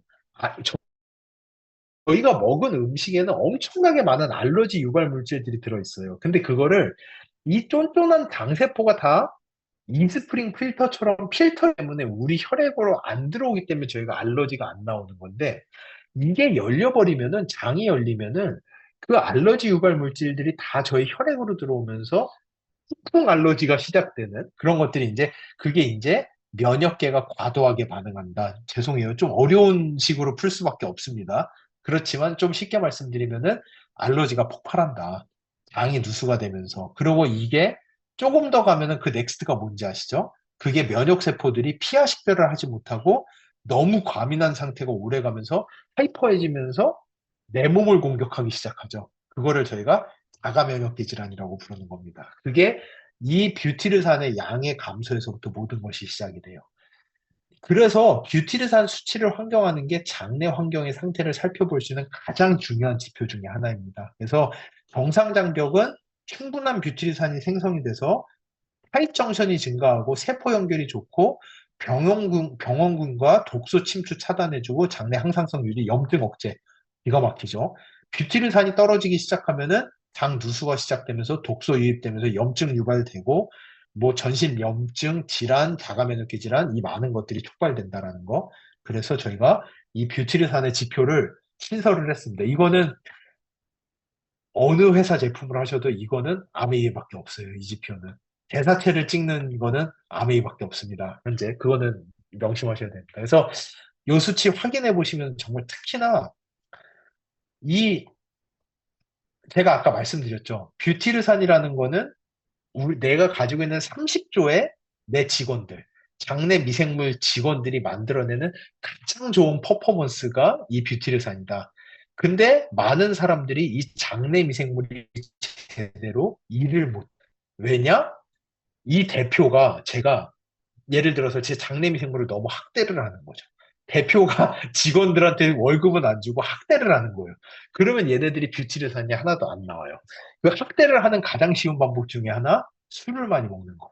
저희가 먹은 음식에는 엄청나게 많은 알러지 유발 물질들이 들어있어요. 근데 그거를 이 쫀쫀한 장세포가 다 이스프링 필터처럼 필터 때문에 우리 혈액으로 안 들어오기 때문에 저희가 알러지가 안 나오는 건데 이게 열려버리면은 장이 열리면은 그 알러지 유발 물질들이 다 저희 혈액으로 들어오면서 폭풍 알러지가 시작되는 그런 것들이 이제 그게 이제 면역계가 과도하게 반응한다. 죄송해요. 좀 어려운 식으로 풀 수밖에 없습니다. 그렇지만 좀 쉽게 말씀드리면은 알러지가 폭발한다. 장이 누수가 되면서. 그리고 이게 조금 더 가면은 그 넥스트가 뭔지 아시죠? 그게 면역세포들이 피하 식별을 하지 못하고 너무 과민한 상태가 오래 가면서 하이퍼해지면서 내 몸을 공격하기 시작하죠. 그거를 저희가 자가 면역계 질환이라고 부르는 겁니다. 그게 이 뷰티르산의 양의 감소에서부터 모든 것이 시작이 돼요. 그래서 뷰티르산 수치를 환경하는 게 장내 환경의 상태를 살펴볼 수 있는 가장 중요한 지표 중에 하나입니다. 그래서 정상 장벽은 충분한 뷰티르산이 생성이 돼서 타입 정션이 증가하고 세포 연결이 좋고 병원균과 독소 침투 차단해주고 장내 항상성 유지, 염증 억제. 기가 막히죠. 뷰티르산이 떨어지기 시작하면은 장 누수가 시작되면서 독소 유입되면서 염증 유발되고 뭐 전신 염증, 질환, 자가면역계 질환 이 많은 것들이 촉발된다라는 거. 그래서 저희가 이 뷰티르산의 지표를 신설을 했습니다. 이거는 어느 회사 제품을 하셔도 이거는 아메이밖에 없어요. 이 지표는. 대사체를 찍는 거는 아메이밖에 없습니다. 현재 그거는 명심하셔야 됩니다. 그래서 이 수치 확인해 보시면 정말 특히나 이 제가 아까 말씀드렸죠. 뷰티르산이라는 거는 내가 가지고 있는 30조의 내 직원들, 장내 미생물 직원들이 만들어내는 가장 좋은 퍼포먼스가 이 뷰티르산이다. 근데 많은 사람들이 이 장내 미생물이 제대로 일을 못. 왜냐? 이 대표가 제가 예를 들어서 제 장내 미생물을 너무 학대를 하는 거죠. 대표가 직원들한테 월급은 안 주고 학대를 하는 거예요. 그러면 얘네들이 뷰티르산이 하나도 안 나와요. 그 학대를 하는 가장 쉬운 방법 중에 하나, 술을 많이 먹는 거.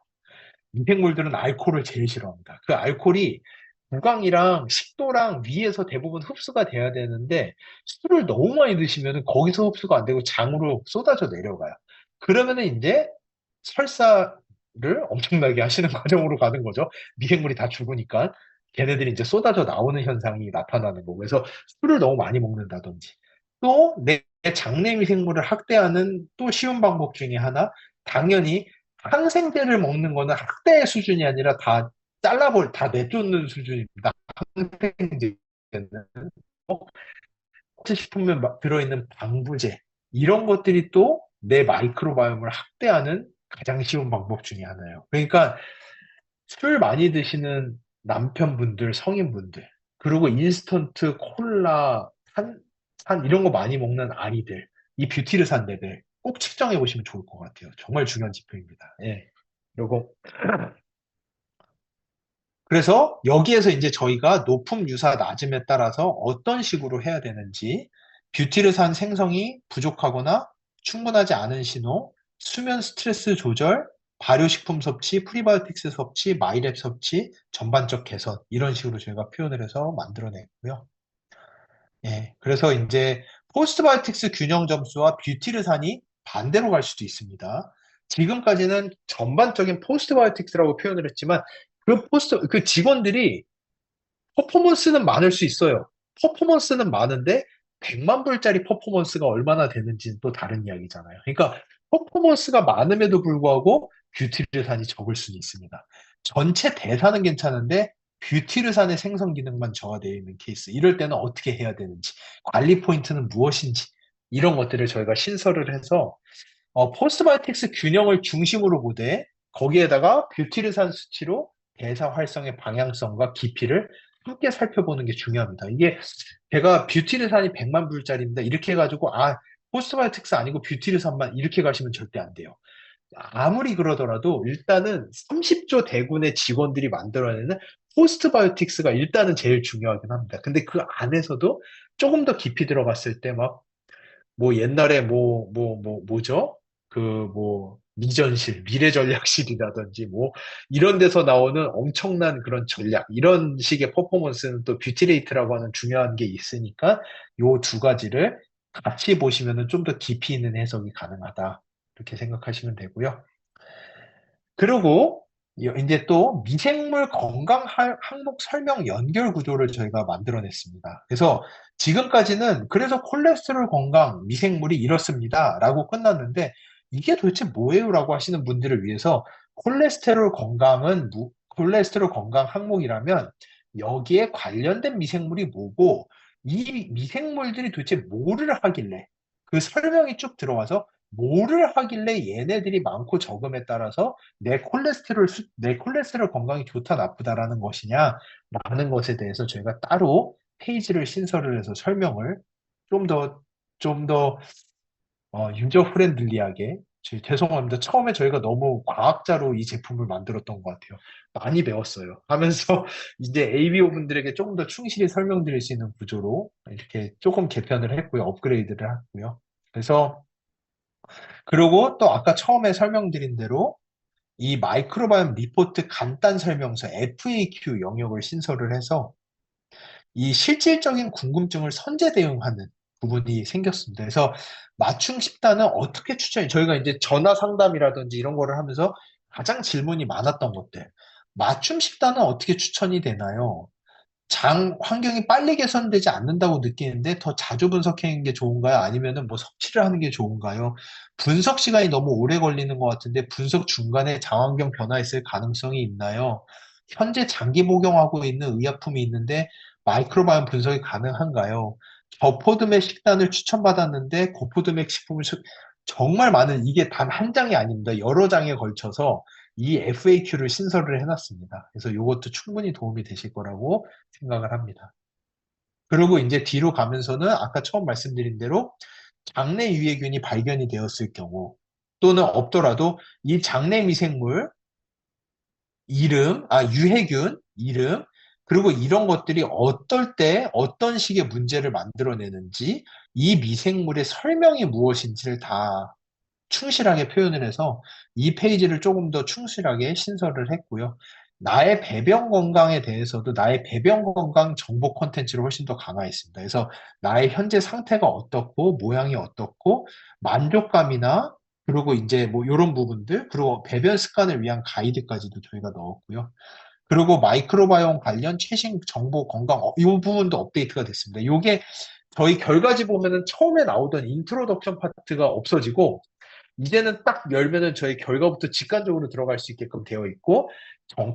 미생물들은 알코올을 제일 싫어합니다. 그 알코올이 구강이랑 식도랑 위에서 대부분 흡수가 돼야 되는데 술을 너무 많이 드시면 거기서 흡수가 안 되고 장으로 쏟아져 내려가요. 그러면은 이제 설사를 엄청나게 하시는 과정으로 가는 거죠. 미생물이 다 죽으니까 걔네들이 이제 쏟아져 나오는 현상이 나타나는 거고. 그래서 술을 너무 많이 먹는다든지 또 내 장내 미생물을 학대하는 또 쉬운 방법 중에 하나, 당연히 항생제를 먹는 거는 학대의 수준이 아니라 다 내쫓는 수준입니다. 항생제는. 식품에 들어있는 방부제, 이런 것들이 또 내 마이크로바이옴을 학대하는 가장 쉬운 방법 중에 하나예요. 그러니까 술 많이 드시는 남편분들, 성인분들, 그리고 인스턴트 콜라, 산 이런 거 많이 먹는 아이들, 이 뷰티르산 레벨 꼭 측정해 보시면 좋을 것 같아요. 정말 중요한 지표입니다. 예. 요거 그래서 여기에서 이제 저희가 높음, 유사, 낮음에 따라서 어떤 식으로 해야 되는지, 뷰티르산 생성이 부족하거나 충분하지 않은 신호, 수면 스트레스 조절, 발효식품 섭취, 프리바이오틱스 섭취, 마이랩 섭취, 전반적 개선, 이런 식으로 저희가 표현을 해서 만들어냈고요. 예, 그래서 이제 포스트바이오틱스 균형 점수와 뷰티르산이 반대로 갈 수도 있습니다. 지금까지는 전반적인 포스트바이오틱스라고 표현을 했지만 그 직원들이 퍼포먼스는 많을 수 있어요. 퍼포먼스는 많은데 100만 불짜리 퍼포먼스가 얼마나 되는지는 또 다른 이야기잖아요. 그러니까 퍼포먼스가 많음에도 불구하고 뷰티르산이 적을 수는 있습니다. 전체 대사는 괜찮은데 뷰티르산의 생성 기능만 저하되어 있는 케이스. 이럴 때는 어떻게 해야 되는지, 관리 포인트는 무엇인지, 이런 것들을 저희가 신설을 해서 포스트바이오틱스 균형을 중심으로 보되 거기에다가 뷰티르산 수치로 대사 활성의 방향성과 깊이를 함께 살펴보는 게 중요합니다. 이게 제가 뷰티르산이 100만 불짜리입니다. 이렇게 해가지고 포스트바이오틱스 아니고 뷰티르산만 이렇게 가시면 절대 안 돼요. 아무리 그러더라도 일단은 30조 대군의 직원들이 만들어내는 포스트바이오틱스가 일단은 제일 중요하긴 합니다. 근데 그 안에서도 조금 더 깊이 들어갔을 때막 뭐 옛날에 뭐죠? 그 뭐 미전실, 미래전략실이라든지 뭐 이런 데서 나오는 엄청난 그런 전략, 이런 식의 퍼포먼스는 또 뷰티레이트라고 하는 중요한 게 있으니까 요 두 가지를 같이 보시면은 좀 더 깊이 있는 해석이 가능하다. 이렇게 생각하시면 되고요. 그리고 이제 또 미생물 건강 항목 설명 연결 구조를 저희가 만들어냈습니다. 그래서 지금까지는 그래서 콜레스테롤 건강 미생물이 이렇습니다라고 끝났는데 이게 도대체 뭐예요라고 하시는 분들을 위해서 콜레스테롤 건강 항목이라면 여기에 관련된 미생물이 뭐고 이 미생물들이 도대체 뭐를 하길래, 그 설명이 쭉 들어와서 뭐를 하길래 얘네들이 많고 적음에 따라서 내 콜레스테롤 건강이 좋다 나쁘다라는 것이냐라는 것에 대해서 저희가 따로 페이지를 신설을 해서 설명을 좀 더 유저 프렌들리하게 죄송합니다. 처음에 저희가 너무 과학자로 이 제품을 만들었던 것 같아요. 많이 배웠어요. 하면서 이제 ABO 분들에게 조금 더 충실히 설명드릴 수 있는 구조로 이렇게 조금 개편을 했고요. 업그레이드를 했고요. 그래서 그리고 또 아까 처음에 설명드린 대로 이 마이크로바이옴 리포트 간단 설명서 FAQ 영역을 신설을 해서 이 실질적인 궁금증을 선제 대응하는 부분이 생겼습니다. 그래서 맞춤 식단은 어떻게 추천해? 저희가 이제 전화 상담이라든지 이런 거를 하면서 가장 질문이 많았던 것들. 맞춤 식단은 어떻게 추천이 되나요? 장 환경이 빨리 개선되지 않는다고 느끼는데 더 자주 분석하는 게 좋은가요? 아니면은 뭐 섭취를 하는 게 좋은가요? 분석 시간이 너무 오래 걸리는 것 같은데 분석 중간에 장환경 변화 있을 가능성이 있나요? 현재 장기 복용하고 있는 의약품이 있는데 마이크로바이옴 분석이 가능한가요? 저포드맥 식단을 추천받았는데 고포드맥 식품을 정말 많은 이게 단 한 장이 아닙니다. 여러 장에 걸쳐서 이 FAQ를 신설을 해놨습니다. 그래서 이것도 충분히 도움이 되실 거라고 생각을 합니다. 그리고 이제 뒤로 가면서는 아까 처음 말씀드린 대로 장내 유해균이 발견이 되었을 경우 또는 없더라도 이 장내 미생물 이름, 유해균 이름, 그리고 이런 것들이 어떨 때 어떤 식의 문제를 만들어내는지 이 미생물의 설명이 무엇인지를 다 충실하게 표현을 해서 이 페이지를 조금 더 충실하게 신설을 했고요. 나의 배변 건강에 대해서도 나의 배변 건강 정보 콘텐츠를 훨씬 더 강화했습니다. 그래서 나의 현재 상태가 어떻고 모양이 어떻고 만족감이나 그리고 이제 뭐 이런 부분들 그리고 배변 습관을 위한 가이드까지도 저희가 넣었고요. 그리고 마이크로바이옴 관련 최신 정보 건강 이 부분도 업데이트가 됐습니다. 이게 저희 결과지 보면은 처음에 나오던 인트로덕션 파트가 없어지고 이제는 딱 열면은 저희 결과부터 직관적으로 들어갈 수 있게끔 되어 있고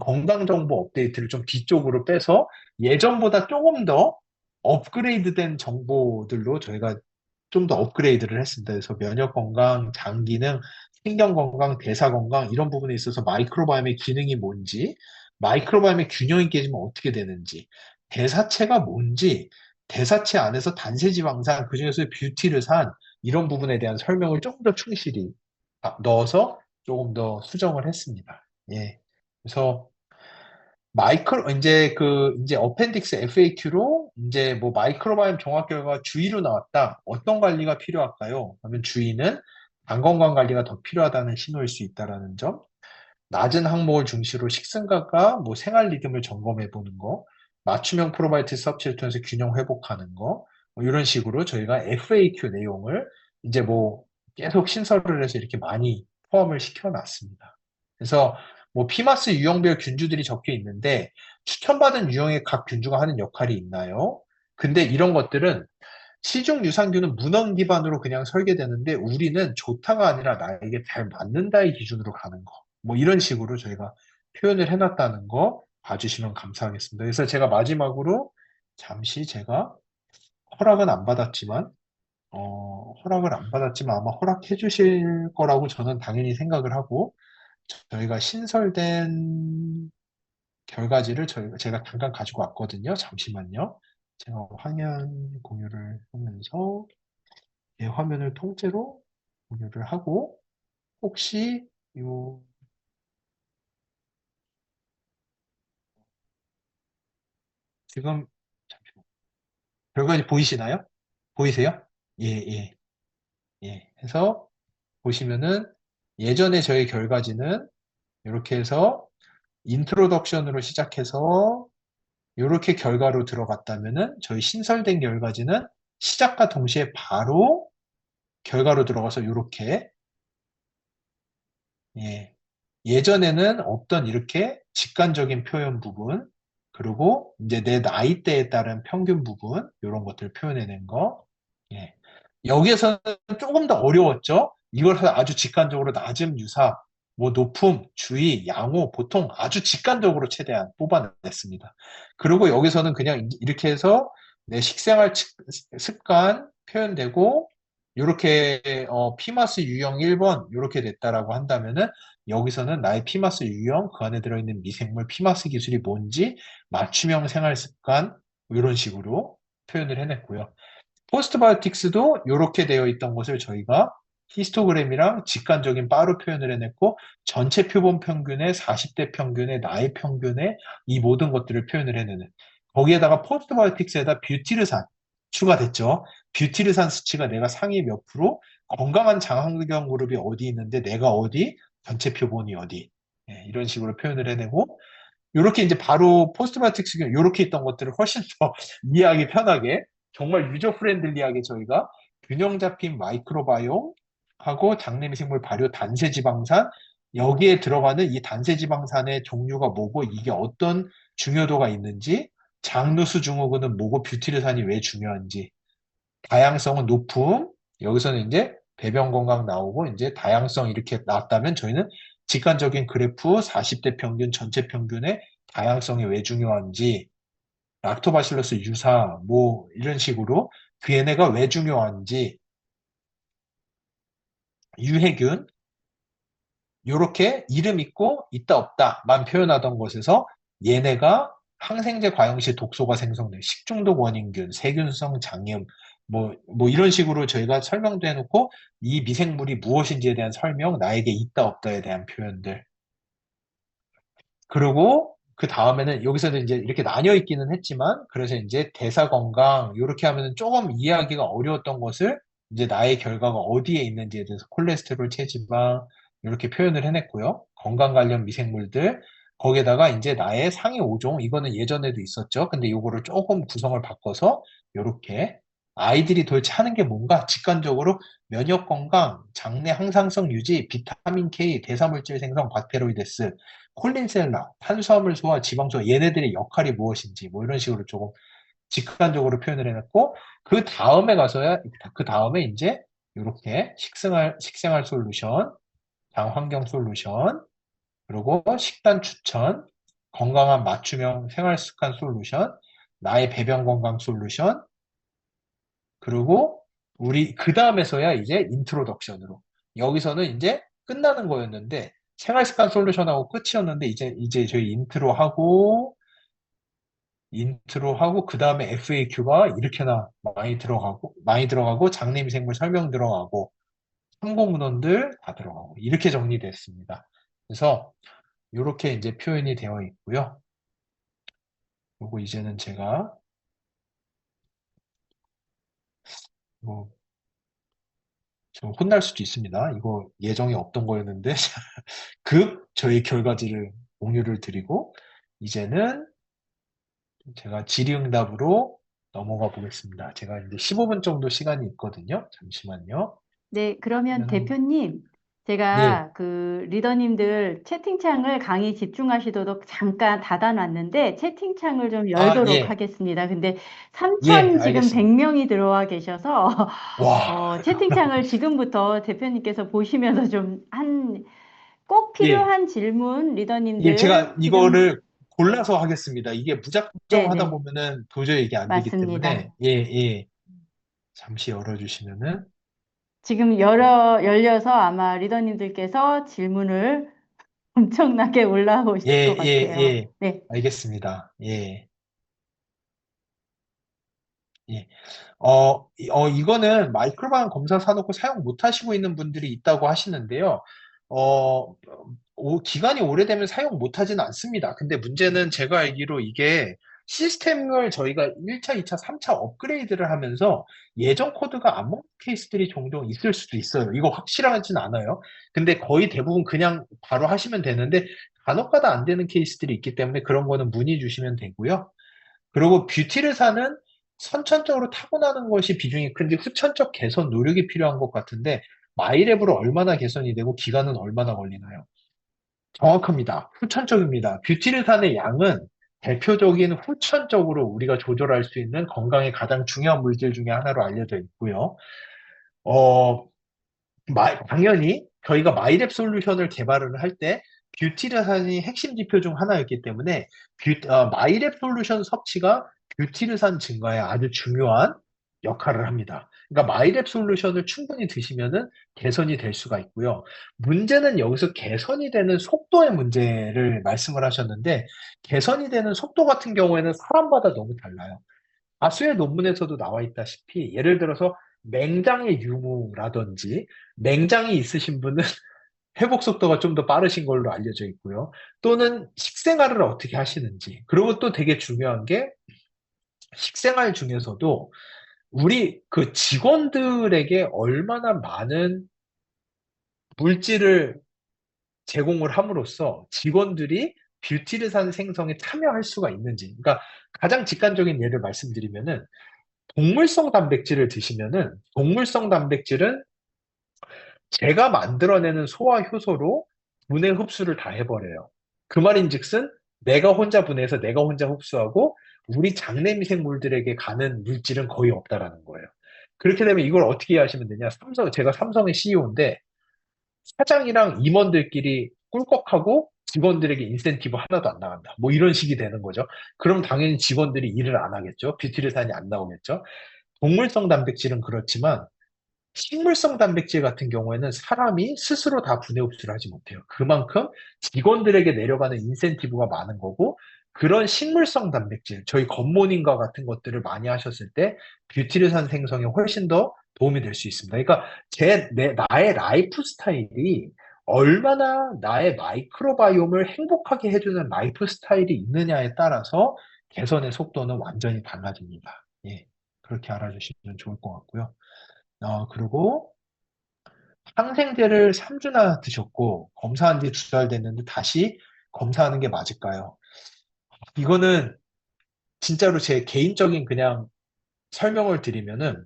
건강 정보 업데이트를 좀 뒤쪽으로 빼서 예전보다 조금 더 업그레이드된 정보들로 저희가 좀 더 업그레이드를 했습니다. 그래서 면역 건강, 장 기능, 신경 건강, 대사 건강 이런 부분에 있어서 마이크로바이옴의 기능이 뭔지, 마이크로바이옴의 균형이 깨지면 어떻게 되는지, 대사체가 뭔지, 대사체 안에서 단세지방산, 그중에서 뷰티르산 이런 부분에 대한 설명을 조금 더 충실히 넣어서 조금 더 수정을 했습니다. 예. 그래서 이제 어펜딕스 FAQ로 이제 뭐 마이크로바이옴 종합 결과가 주의로 나왔다. 어떤 관리가 필요할까요? 그러면 주의는 장 건강 관리가 더 필요하다는 신호일 수 있다라는 점. 낮은 항목을 중시로 식생각과 뭐 생활 리듬을 점검해 보는 거, 맞춤형 프로바이오틱 섭취를 통해서 균형 회복하는 거, 뭐 이런 식으로 저희가 FAQ 내용을 이제 뭐 계속 신설을 해서 이렇게 많이 포함을 시켜놨습니다. 그래서 뭐 피마스 유형별 균주들이 적혀 있는데 추천받은 유형의 각 균주가 하는 역할이 있나요? 근데 이런 것들은 시중 유산균은 문헌 기반으로 그냥 설계되는데 우리는 좋다가 아니라 나에게 잘 맞는다의 기준으로 가는 거. 뭐 이런 식으로 저희가 표현을 해놨다는 거 봐주시면 감사하겠습니다. 그래서 제가 마지막으로 잠시 제가 허락은 안 받았지만, 허락을 안 받았지만 아마 허락해 주실 거라고 저는 당연히 생각을 하고 저희가 신설된 결과지를 제가 잠깐 가지고 왔거든요. 잠시만요. 제가 화면 공유를 하면서 제 화면을 통째로 공유를 하고 혹시 요 지금 잠시만 결과지 보이시나요? 보이세요? 예, 예, 예. 해서 보시면은 예전에 저희 결과지는 이렇게 해서 인트로덕션으로 시작해서 이렇게 결과로 들어갔다면은 저희 신설된 결과지는 시작과 동시에 바로 결과로 들어가서 이렇게 예. 예전에는 없던 이렇게 직관적인 표현 부분, 그리고 이제 내 나이대에 따른 평균 부분, 이런 것들을 표현해낸 거. 예. 여기에서는 조금 더 어려웠죠? 이걸 아주 직관적으로 낮음, 유사, 뭐 높음, 주의, 양호, 보통 아주 직관적으로 최대한 뽑아냈습니다. 그리고 여기서는 그냥 이렇게 해서 내 식생활 습관 표현되고, 이렇게 피마스 유형 1번 이렇게 됐다라고 한다면은 여기서는 나의 피마스 유형 그 안에 들어있는 미생물 피마스 기술이 뭔지 맞춤형 생활 습관 이런 식으로 표현을 해냈고요. 포스트바이오틱스도 이렇게 되어 있던 것을 저희가 히스토그램이랑 직관적인 바로 표현을 해냈고 전체 표본 평균에 40대 평균에 나이 평균에 이 모든 것들을 표현을 해내는 거기에다가 포스트바이오틱스에다 뷰티르산 추가됐죠. 뷰티르산 수치가 내가 상위 몇 프로 건강한 장환경 그룹이 어디 있는데 내가 어디 전체 표본이 어디 이런 식으로 표현을 해내고 이렇게 이제 바로 포스트마틱스 이렇게 있던 것들을 훨씬 더 이해하기 편하게 정말 유저 프렌들리하게 저희가 균형 잡힌 마이크로바이옴 하고 장내 미생물 발효 단세 지방산 여기에 들어가는 이 단세 지방산의 종류가 뭐고 이게 어떤 중요도가 있는지 장누수 증후군은 뭐고 뷰티르산이 왜 중요한지 다양성은 높음 여기서는 이제 배변 건강 나오고 이제 다양성 이렇게 나왔다면 저희는 직관적인 그래프 40대 평균 전체 평균의 다양성이 왜 중요한지 락토바실러스 유사 뭐 이런 식으로 그 얘네가 왜 중요한지 유해균 요렇게 이름 있고 있다 없다만 표현하던 것에서 얘네가 항생제 과용 시 독소가 생성돼 식중독 원인균, 세균성 장염 뭐 이런 식으로 저희가 설명도 해놓고 이 미생물이 무엇인지에 대한 설명, 나에게 있다 없다에 대한 표현들 그리고 그 다음에는 여기서도 이제 이렇게 나뉘어 있기는 했지만 그래서 이제 대사 건강 이렇게 하면은 조금 이해하기가 어려웠던 것을 이제 나의 결과가 어디에 있는지에 대해서 콜레스테롤, 체지방 이렇게 표현을 해냈고요. 건강 관련 미생물들 거기에다가 이제 나의 상위 5종 이거는 예전에도 있었죠. 근데 이거를 조금 구성을 바꿔서 이렇게 아이들이 도대체 하는 게 뭔가 직관적으로 면역 건강, 장내 항상성 유지, 비타민 K, 대사물질 생성, 박테로이데스 콜린셀라, 탄수화물 소화, 지방 소화 얘네들의 역할이 무엇인지 뭐 이런 식으로 조금 직관적으로 표현을 해놨고 그 다음에 가서야 그 다음에 이제 이렇게 식생활 솔루션, 장환경 솔루션, 그리고 식단 추천, 건강한 맞춤형 생활 습관 솔루션, 나의 배변 건강 솔루션, 그리고 우리 그 다음에서야 이제 인트로덕션으로 여기서는 이제 끝나는 거였는데 생활습관 솔루션하고 끝이었는데 이제 저희 인트로하고 그 다음에 FAQ가 이렇게나 많이 들어가고 장내미생물 설명 들어가고 참고 문헌들 다 들어가고 이렇게 정리됐습니다. 그래서 이렇게 이제 표현이 되어 있고요. 그리고 이제는 제가 뭐 좀 혼날 수도 있습니다. 이거 예정이 없던 거였는데 저희 결과지를 공유를 드리고 이제는 제가 질의응답으로 넘어가 보겠습니다. 제가 이제 15분 정도 시간이 있거든요. 잠시만요. 네, 그러면 그러면 대표님, 네. 제가 그 리더님들 채팅창을 강의 집중하시도록 잠깐 닫아놨는데 채팅창을 좀 아, 열도록 예. 하겠습니다. 근데 예, 3천 지금 알겠습니다. 100명이 들어와 계셔서 와. 채팅창을 지금부터 대표님께서 보시면서 좀 꼭 예. 필요한 질문 예, 리더님들 제가 지금 이거를 골라서 하겠습니다. 이게 무작정 하다 네네 보면은 도저히 이게 안 되기 맞습니다. 때문에 예, 예. 잠시 열어주시면은 지금 열려서 아마 리더님들께서 질문을 엄청나게 예, 올라오실 것 예, 같아요. 예. 네. 알겠습니다. 예. 예. 이거는 마이크로바이옴 검사 사놓고 사용 못 하시고 있는 분들이 있다고 하시는데요. 어, 기간이 오래되면 사용 못 하지는 않습니다. 근데 문제는 제가 알기로 이게 시스템을 저희가 1차, 2차, 3차 업그레이드를 하면서 예전 코드가 안 먹는 케이스들이 종종 있을 수도 있어요. 이거 확실하진 않아요. 근데 거의 대부분 그냥 바로 하시면 되는데 간혹가다 안 되는 케이스들이 있기 때문에 그런 거는 문의 주시면 되고요. 그리고 뷰티를 사는 선천적으로 타고나는 것이 비중이 큰지 후천적 개선 노력이 필요한 것 같은데 마이랩으로 얼마나 개선이 되고 기간은 얼마나 걸리나요? 정확합니다. 후천적입니다. 뷰티르산의 양은 대표적인 후천적으로 우리가 조절할 수 있는 건강에 가장 중요한 물질 중에 하나로 알려져 있고요. 어, 당연히 저희가 마이랩 솔루션을 개발을 할 때 뷰티르산이 핵심 지표 중 하나였기 때문에 마이랩 솔루션 섭취가 뷰티르산 증가에 아주 중요한 역할을 합니다. 그러니까 마이랩 솔루션을 충분히 드시면은 개선이 될 수가 있고요. 문제는 여기서 개선이 되는 속도의 문제를 말씀을 하셨는데 개선이 되는 속도 같은 경우에는 사람마다 너무 달라요. 다수의 논문에서도 나와 있다시피 예를 들어서 맹장의 유무라든지 맹장이 있으신 분은 회복 속도가 좀 더 빠르신 걸로 알려져 있고요. 또는 식생활을 어떻게 하시는지. 그리고 또 되게 중요한 게 식생활 중에서도 우리 그 직원들에게 얼마나 많은 물질을 제공을 함으로써 직원들이 뷰티르산 생성에 참여할 수가 있는지. 그러니까 가장 직관적인 예를 말씀드리면은 동물성 단백질을 드시면은 동물성 단백질은 제가 만들어내는 소화 효소로 분해 흡수를 다 해버려요. 그 말인즉슨 내가 혼자 분해해서 내가 혼자 흡수하고 우리 장내 미생물들에게 가는 물질은 거의 없다라는 거예요. 그렇게 되면 이걸 어떻게 하시면 되냐? 제가 삼성의 CEO인데 사장이랑 임원들끼리 꿀꺽하고 직원들에게 인센티브 하나도 안 나간다. 뭐 이런 식이 되는 거죠. 그럼 당연히 직원들이 일을 안 하겠죠. 뷰티르산이 안 나오겠죠. 동물성 단백질은 그렇지만 식물성 단백질 같은 경우에는 사람이 스스로 다 분해 흡수를 하지 못해요. 그만큼 직원들에게 내려가는 인센티브가 많은 거고, 그런 식물성 단백질, 저희 겉모닝과 같은 것들을 많이 하셨을 때 뷰티르산 생성에 훨씬 더 도움이 될 수 있습니다. 그러니까 나의 라이프 스타일이 얼마나 나의 마이크로바이옴을 행복하게 해주는 라이프 스타일이 있느냐에 따라서 개선의 속도는 완전히 달라집니다. 예, 그렇게 알아주시면 좋을 것 같고요. 그리고 항생제를 3주나 드셨고 검사한 지 2달 됐는데 다시 검사하는 게 맞을까요? 이거는 진짜로 제 개인적인 그냥 설명을 드리면은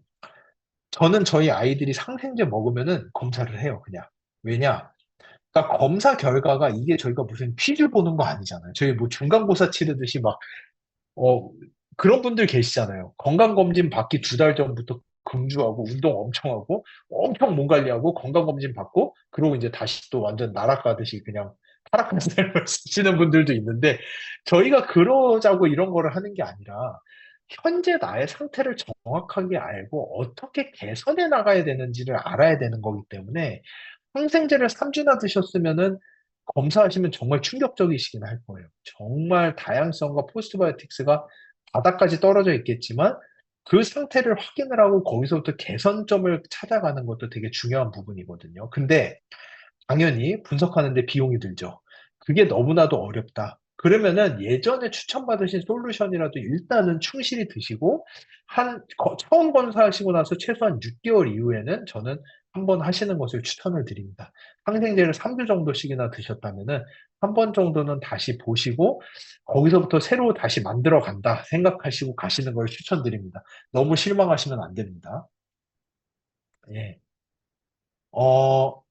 저는 저희 아이들이 항생제 먹으면은 검사를 해요, 그냥. 왜냐? 그러니까 검사 결과가 이게 저희가 무슨 퀴즈 보는 거 아니잖아요. 저희 뭐 중간고사 치르듯이 막 어, 그런 분들 계시잖아요. 건강검진 받기 2달 전부터 금주하고 운동 엄청 하고 엄청 몸 관리하고 건강검진 받고 그러고 이제 다시 또 완전 날아가듯이 그냥 타락한 삶을 쓰시는 분들도 있는데 저희가 그러자고 이런 거를 하는 게 아니라 현재 나의 상태를 정확하게 알고 어떻게 개선해 나가야 되는지를 알아야 되는 거기 때문에 항생제를 3주나 드셨으면은 검사하시면 정말 충격적이시긴 할 거예요. 정말 다양성과 포스트바이오틱스가 바닥까지 떨어져 있겠지만 그 상태를 확인을 하고 거기서부터 개선점을 찾아가는 것도 되게 중요한 부분이거든요. 근데 당연히 분석하는데 비용이 들죠. 그게 너무나도 어렵다. 그러면은 예전에 추천받으신 솔루션이라도 일단은 충실히 드시고 처음 검사하시고 나서 최소한 6개월 이후에는 저는 한번 하시는 것을 추천을 드립니다. 항생제를 3주 정도씩이나 드셨다면은 한 번 정도는 다시 보시고 거기서부터 새로 다시 만들어 간다 생각하시고 가시는 걸 추천드립니다. 너무 실망하시면 안 됩니다. 예. 어,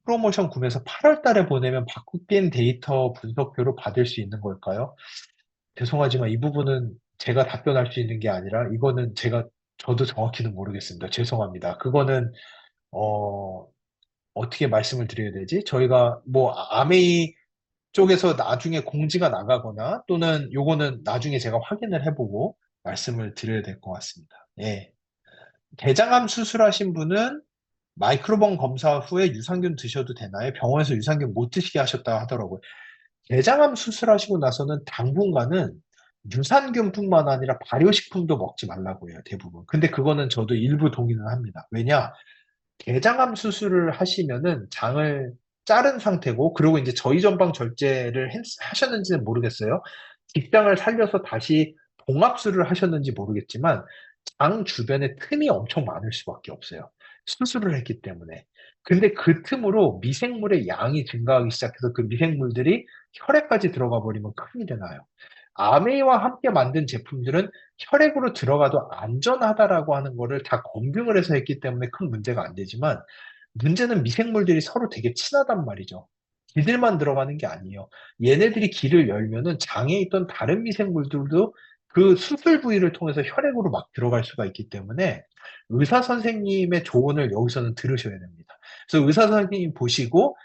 프로모션 구매해서 8월 달에 보내면 바뀐 데이터 분석표로 받을 수 있는 걸까요? 죄송하지만 이 부분은 제가 답변할 수 있는 게 아니라 이거는 저도 정확히는 모르겠습니다. 죄송합니다. 그거는 어, 어떻게 말씀을 드려야 되지? 저희가 뭐 아메이 쪽에서 나중에 공지가 나가거나 또는 요거는 나중에 제가 확인을 해보고 말씀을 드려야 될 것 같습니다. 예. 대장암 수술하신 분은 마이크로본 검사 후에 유산균 드셔도 되나요? 병원에서 유산균 못 드시게 하셨다 하더라고요. 대장암 수술하시고 나서는 당분간은 유산균뿐만 아니라 발효식품도 먹지 말라고 해요, 대부분. 근데 그거는 저도 일부 동의는 합니다. 왜냐? 대장암 수술을 하시면은 장을 자른 상태고, 그리고 이제 저희전방 절제를 하셨는지는 모르겠어요. 직장을 살려서 다시 봉합술을 하셨는지 모르겠지만, 장 주변에 틈이 엄청 많을 수밖에 없어요. 수술을 했기 때문에. 근데 그 틈으로 미생물의 양이 증가하기 시작해서 그 미생물들이 혈액까지 들어가 버리면 큰일이 나요. 아메이와 함께 만든 제품들은 혈액으로 들어가도 안전하다라고 하는 거를 다 검증을 해서 했기 때문에 큰 문제가 안 되지만 문제는 미생물들이 서로 되게 친하단 말이죠. 기들만 들어가는 게 아니에요. 얘네들이 길을 열면은 장에 있던 다른 미생물들도 그 수술 부위를 통해서 혈액으로 막 들어갈 수가 있기 때문에 의사 선생님의 조언을 여기서는 들으셔야 됩니다. 그래서 의사 선생님 보시고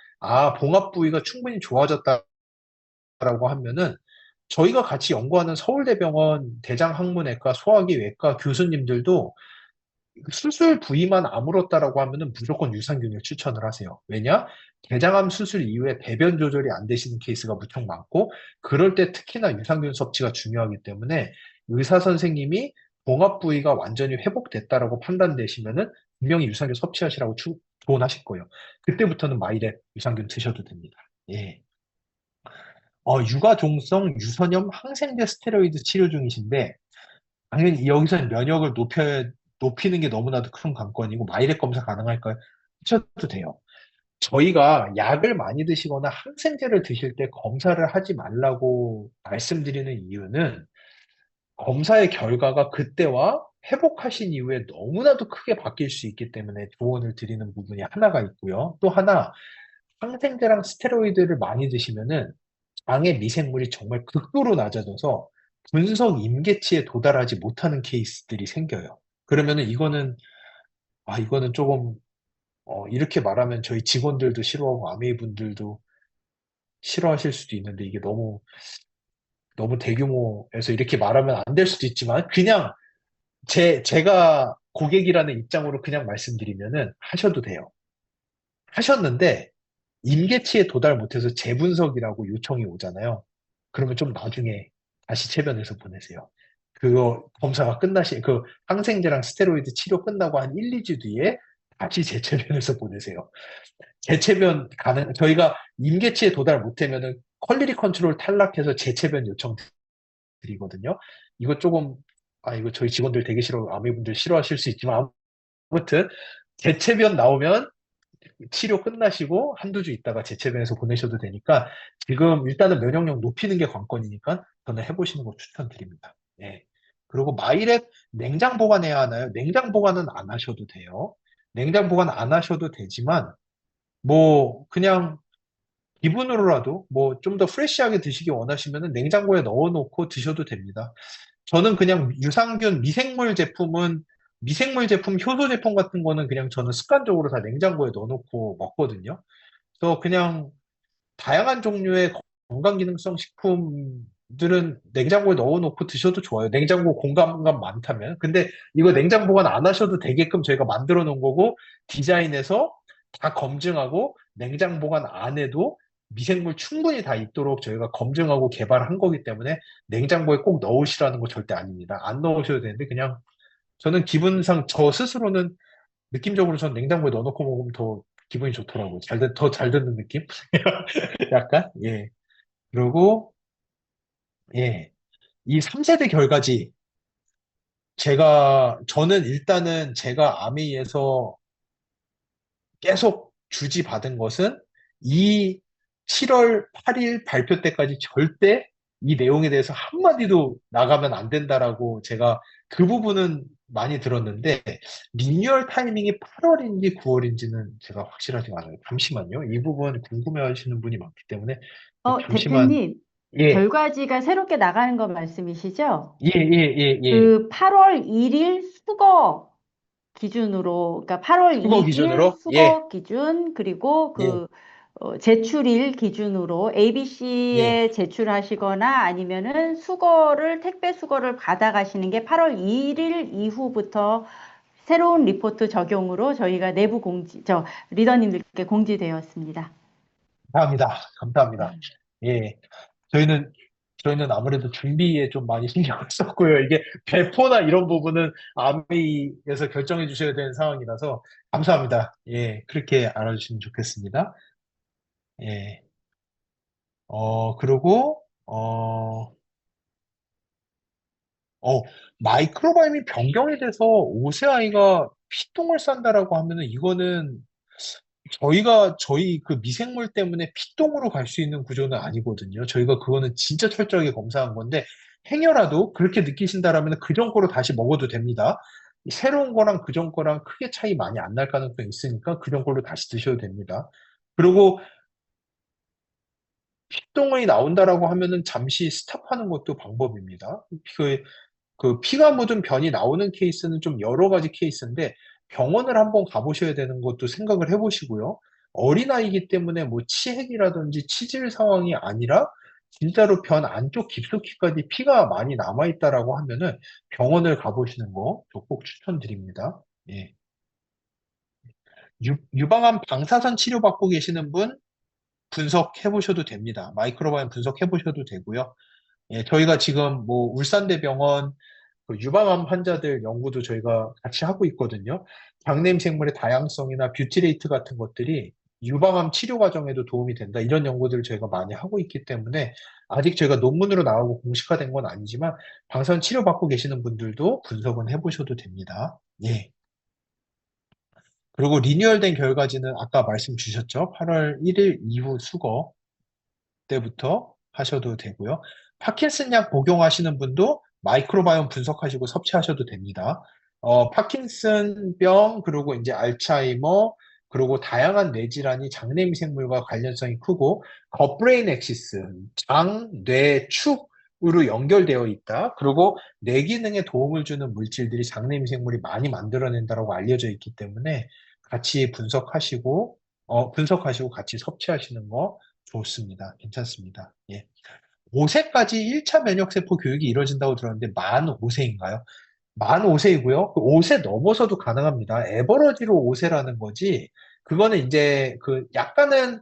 봉합 부위가 충분히 좋아졌다라고 하면은 저희가 같이 연구하는 서울대병원 대장학문외과 소화기외과 교수님들도 수술 부위만 아물었다라고 하면은 무조건 유산균을 추천을 하세요. 왜냐? 대장암 수술 이후에 배변 조절이 안 되시는 케이스가 무척 많고, 그럴 때 특히나 유산균 섭취가 중요하기 때문에 의사 선생님이 봉합 부위가 완전히 회복됐다라고 판단되시면은 분명히 유산균 섭취하시라고 조언하실 거예요. 그때부터는 마이랩 유산균 드셔도 됩니다. 예. 육아종성 유선염 항생제 스테로이드 치료 중이신데, 당연히 여기서 면역을 높이는 게 너무나도 큰 관건이고, 마이랩 검사 가능할까요? 하셔도 돼요. 저희가 약을 많이 드시거나 항생제를 드실 때 검사를 하지 말라고 말씀드리는 이유는 검사의 결과가 그때와 회복하신 이후에 너무나도 크게 바뀔 수 있기 때문에 조언을 드리는 부분이 하나가 있고요. 또 하나, 항생제랑 스테로이드를 많이 드시면은 장의 미생물이 정말 극도로 낮아져서 분석 임계치에 도달하지 못하는 케이스들이 생겨요. 그러면은 이거는 조금, 이렇게 말하면 저희 직원들도 싫어하고 아메이분들도 싫어하실 수도 있는데 이게 너무 대규모에서 이렇게 말하면 안 될 수도 있지만 그냥 제가 고객이라는 입장으로 그냥 말씀드리면은 하셔도 돼요. 하셨는데 임계치에 도달 못해서 재분석이라고 요청이 오잖아요. 그러면 좀 나중에 다시 체변해서 보내세요. 그거 검사가 그 항생제랑 스테로이드 치료 끝나고 한 1, 2주 뒤에 다시 재체변해서 보내세요. 재체변 저희가 임계치에 도달 못하면은 퀄리티 컨트롤 탈락해서 재체변 요청 드리거든요. 이거 조금, 이거 저희 직원들 되게 싫어, 아미분들 싫어하실 수 있지만, 아무튼, 재체변 나오면 치료 끝나시고 한두 주 있다가 재체변에서 보내셔도 되니까, 지금 일단은 면역력 높이는 게 관건이니까, 저는 해보시는 거 추천드립니다. 예. 그리고 마이랩 냉장 보관해야 하나요? 냉장 보관은 안 하셔도 돼요. 냉장 보관 안 하셔도 되지만, 뭐, 그냥 기분으로라도 뭐 좀 더 프레시하게 드시기 원하시면 냉장고에 넣어놓고 드셔도 됩니다. 저는 그냥 유산균 미생물 제품, 효소 제품 같은 거는 그냥 저는 습관적으로 다 냉장고에 넣어놓고 먹거든요. 그래서 그냥 다양한 종류의 건강기능성 식품들은 냉장고에 넣어놓고 드셔도 좋아요. 냉장고 공간감 많다면. 근데 이거 냉장 보관 안 하셔도 되게끔 저희가 만들어 놓은 거고, 디자인해서 다 검증하고, 냉장 보관 안 해도 미생물 충분히 다 있도록 저희가 검증하고 개발한 거기 때문에 냉장고에 꼭 넣으시라는 거 절대 아닙니다. 안 넣으셔도 되는데, 그냥 저는 기분상 저 스스로는 느낌적으로 전 냉장고에 넣어놓고 먹으면 더 기분이 좋더라고요. 더 잘 듣는 느낌? 약간? 예. 그리고, 예. 이 3세대 결과지, 저는 일단은 제가 아메이에서 계속 주지받은 것은 이 7월 8일 발표 때까지 절대 이 내용에 대해서 한마디도 나가면 안 된다라고 제가 그 부분은 많이 들었는데, 리뉴얼 타이밍이 8월인지 9월인지는 제가 확실하지 않아요. 잠시만요. 이 부분 궁금해 하시는 분이 많기 때문에, 잠시만. 대표님, 예. 결과지가 새롭게 나가는 거 말씀이시죠? 예, 예, 예, 예. 그 8월 1일 수거 기준으로, 그러니까 8월 수거 2일 기준으로? 예, 수거 기준, 그리고 예, 제출일 기준으로 예. ABC에 제출하시거나 아니면은 택배 수거를 받아가시는 게 8월 1일 이후부터 새로운 리포트 적용으로 저희가 리더님들께 공지되었습니다. 감사합니다. 감사합니다. 예. 저희는, 저희는 아무래도 준비에 좀 많이 신경을 썼고요. 이게 배포나 이런 부분은 아미에서 결정해 주셔야 되는 상황이라서 감사합니다. 예. 그렇게 알아주시면 좋겠습니다. 예. 그리고, 어, 마이크로바이옴이 변경이 돼서 5세 아이가 피똥을 싼다라고 하면은 이거는 저희 그 미생물 때문에 피똥으로 갈 수 있는 구조는 아니거든요. 저희가 그거는 진짜 철저하게 검사한 건데, 행여라도 그렇게 느끼신다라면 그 전 거로 다시 먹어도 됩니다. 새로운 거랑 그 전 거랑 크게 차이 많이 안 날 가능성이 있으니까 그 전 걸로 다시 드셔도 됩니다. 그리고 피똥이 나온다라고 하면은 잠시 스탑하는 것도 방법입니다. 그 피가 묻은 변이 나오는 케이스는 좀 여러 가지 케이스인데 병원을 한번 가보셔야 되는 것도 생각을 해보시고요. 어린아이기 때문에 뭐 치핵이라든지 치질 상황이 아니라 진짜로 변 안쪽 깊숙이까지 피가 많이 남아있다라고 하면은 병원을 가보시는 거 저 꼭 추천드립니다. 예. 유방암 방사선 치료받고 계시는 분 분석해 보셔도 됩니다. 마이크로바이옴 분석해 보셔도 되고요. 예, 저희가 지금 뭐 울산대병원 그 유방암 환자들 연구도 저희가 같이 하고 있거든요. 장내임 생물의 다양성이나 뷰티레이트 같은 것들이 유방암 치료 과정에도 도움이 된다. 이런 연구들을 저희가 많이 하고 있기 때문에 아직 저희가 논문으로 나오고 공식화된 건 아니지만 방사선 치료받고 계시는 분들도 분석은 해보셔도 됩니다. 예. 그리고 리뉴얼된 결과지는 아까 말씀 주셨죠? 8월 1일 이후 수거 때부터 하셔도 되고요. 파킨슨 약 복용하시는 분도 마이크로바이옴 분석하시고 섭취하셔도 됩니다. 파킨슨병, 그리고 이제 알츠하이머, 그리고 다양한 뇌질환이 장내 미생물과 관련성이 크고, 겉브레인 엑시스, 장, 뇌, 축으로 연결되어 있다. 그리고 뇌 기능에 도움을 주는 물질들이 장내 미생물이 많이 만들어낸다고 알려져 있기 때문에 같이 분석하시고 같이 섭취하시는 거 좋습니다. 괜찮습니다. 예. 5세까지 1차 면역세포 교육이 이루어진다고 들었는데 만 5세인가요? 만 5세이고요. 5세 넘어서도 가능합니다. 에버러지로 5세라는 거지. 그거는 이제 그 약간은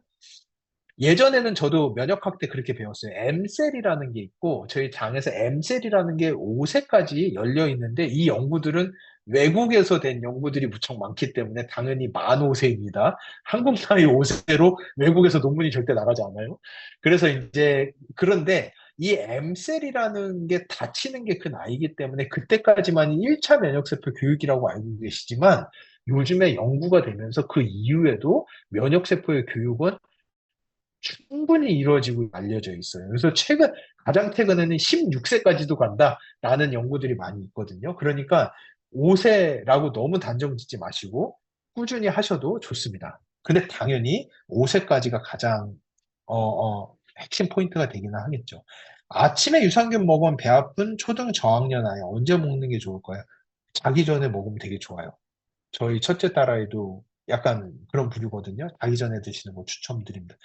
예전에는 저도 면역학 때 그렇게 배웠어요. M셀이라는 게 있고 저희 장에서 M셀이라는 게 5세까지 열려 있는데 이 연구들은 외국에서 된 연구들이 무척 많기 때문에 당연히 만 5세입니다. 한국 나이 5세로 외국에서 논문이 절대 나가지 않아요. 그래서 이제 그런데 이 M셀이라는 게 닫히는 게 그 나이기 때문에 그때까지만 1차 면역세포 교육이라고 알고 계시지만 요즘에 연구가 되면서 그 이후에도 면역세포의 교육은 충분히 이루어지고 알려져 있어요. 그래서 가장 최근에는 16세까지도 간다라는 연구들이 많이 있거든요. 그러니까 5세라고 너무 단정 짓지 마시고 꾸준히 하셔도 좋습니다. 근데 당연히 5세까지가 가장, 핵심 포인트가 되기는 하겠죠. 아침에 유산균 먹으면 배 아픈 초등 저학년 아이 언제 먹는 게 좋을까요? 자기 전에 먹으면 되게 좋아요. 저희 첫째 딸아이도 약간 그런 부류거든요. 자기 전에 드시는 거 추천드립니다.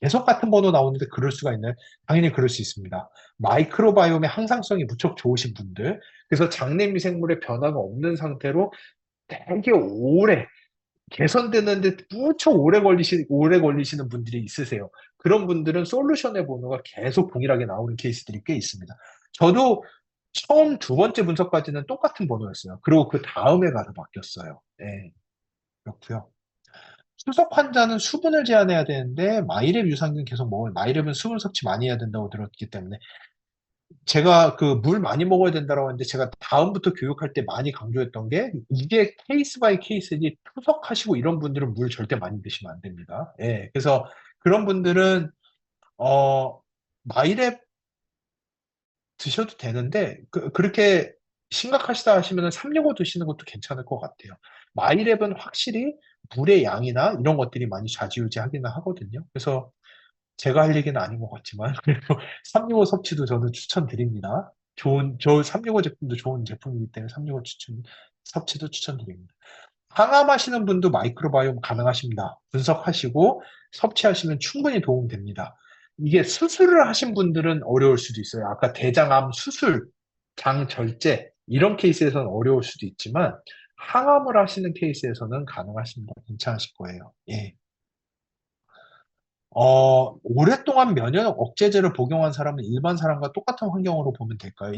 계속 같은 번호 나오는데 그럴 수가 있나요? 당연히 그럴 수 있습니다. 마이크로바이옴의 항상성이 무척 좋으신 분들, 그래서 장내 미생물의 변화가 없는 상태로 되게 오래 개선되는데 무척 오래 걸리시는 분들이 있으세요. 그런 분들은 솔루션의 번호가 계속 동일하게 나오는 케이스들이 꽤 있습니다. 저도 처음 두 번째 분석까지는 똑같은 번호였어요. 그리고 그 다음에 가서 바뀌었어요. 네, 그렇고요. 수석 환자는 수분을 제한해야 되는데 마이랩 유산균 계속 먹으면 마이랩은 수분 섭취 많이 해야 된다고 들었기 때문에 제가 그 물 많이 먹어야 된다고 했는데 제가 다음부터 교육할 때 많이 강조했던 게 이게 케이스 바이 케이스지 투석하시고 이런 분들은 물 절대 많이 드시면 안 됩니다. 예. 그래서 그런 분들은 마이랩 드셔도 되는데 그렇게 심각하시다 하시면 365 드시는 것도 괜찮을 것 같아요. 마이랩은 확실히 물의 양이나 이런 것들이 많이 좌지우지하기는 하거든요. 그래서 제가 할 얘기는 아닌 것 같지만 그래도 365 섭취도 저는 추천드립니다. 저 365 제품도 좋은 제품이기 때문에 365 섭취도 추천드립니다. 항암하시는 분도 마이크로바이옴 가능하십니다. 분석하시고 섭취하시면 충분히 도움됩니다. 이게 수술을 하신 분들은 어려울 수도 있어요. 아까 대장암 수술, 장 절제 이런 케이스에서는 어려울 수도 있지만 항암을 하시는 케이스에서는 가능하십니다. 괜찮으실 거예요. 예. 오랫동안 면역 억제제를 복용한 사람은 일반 사람과 똑같은 환경으로 보면 될까요?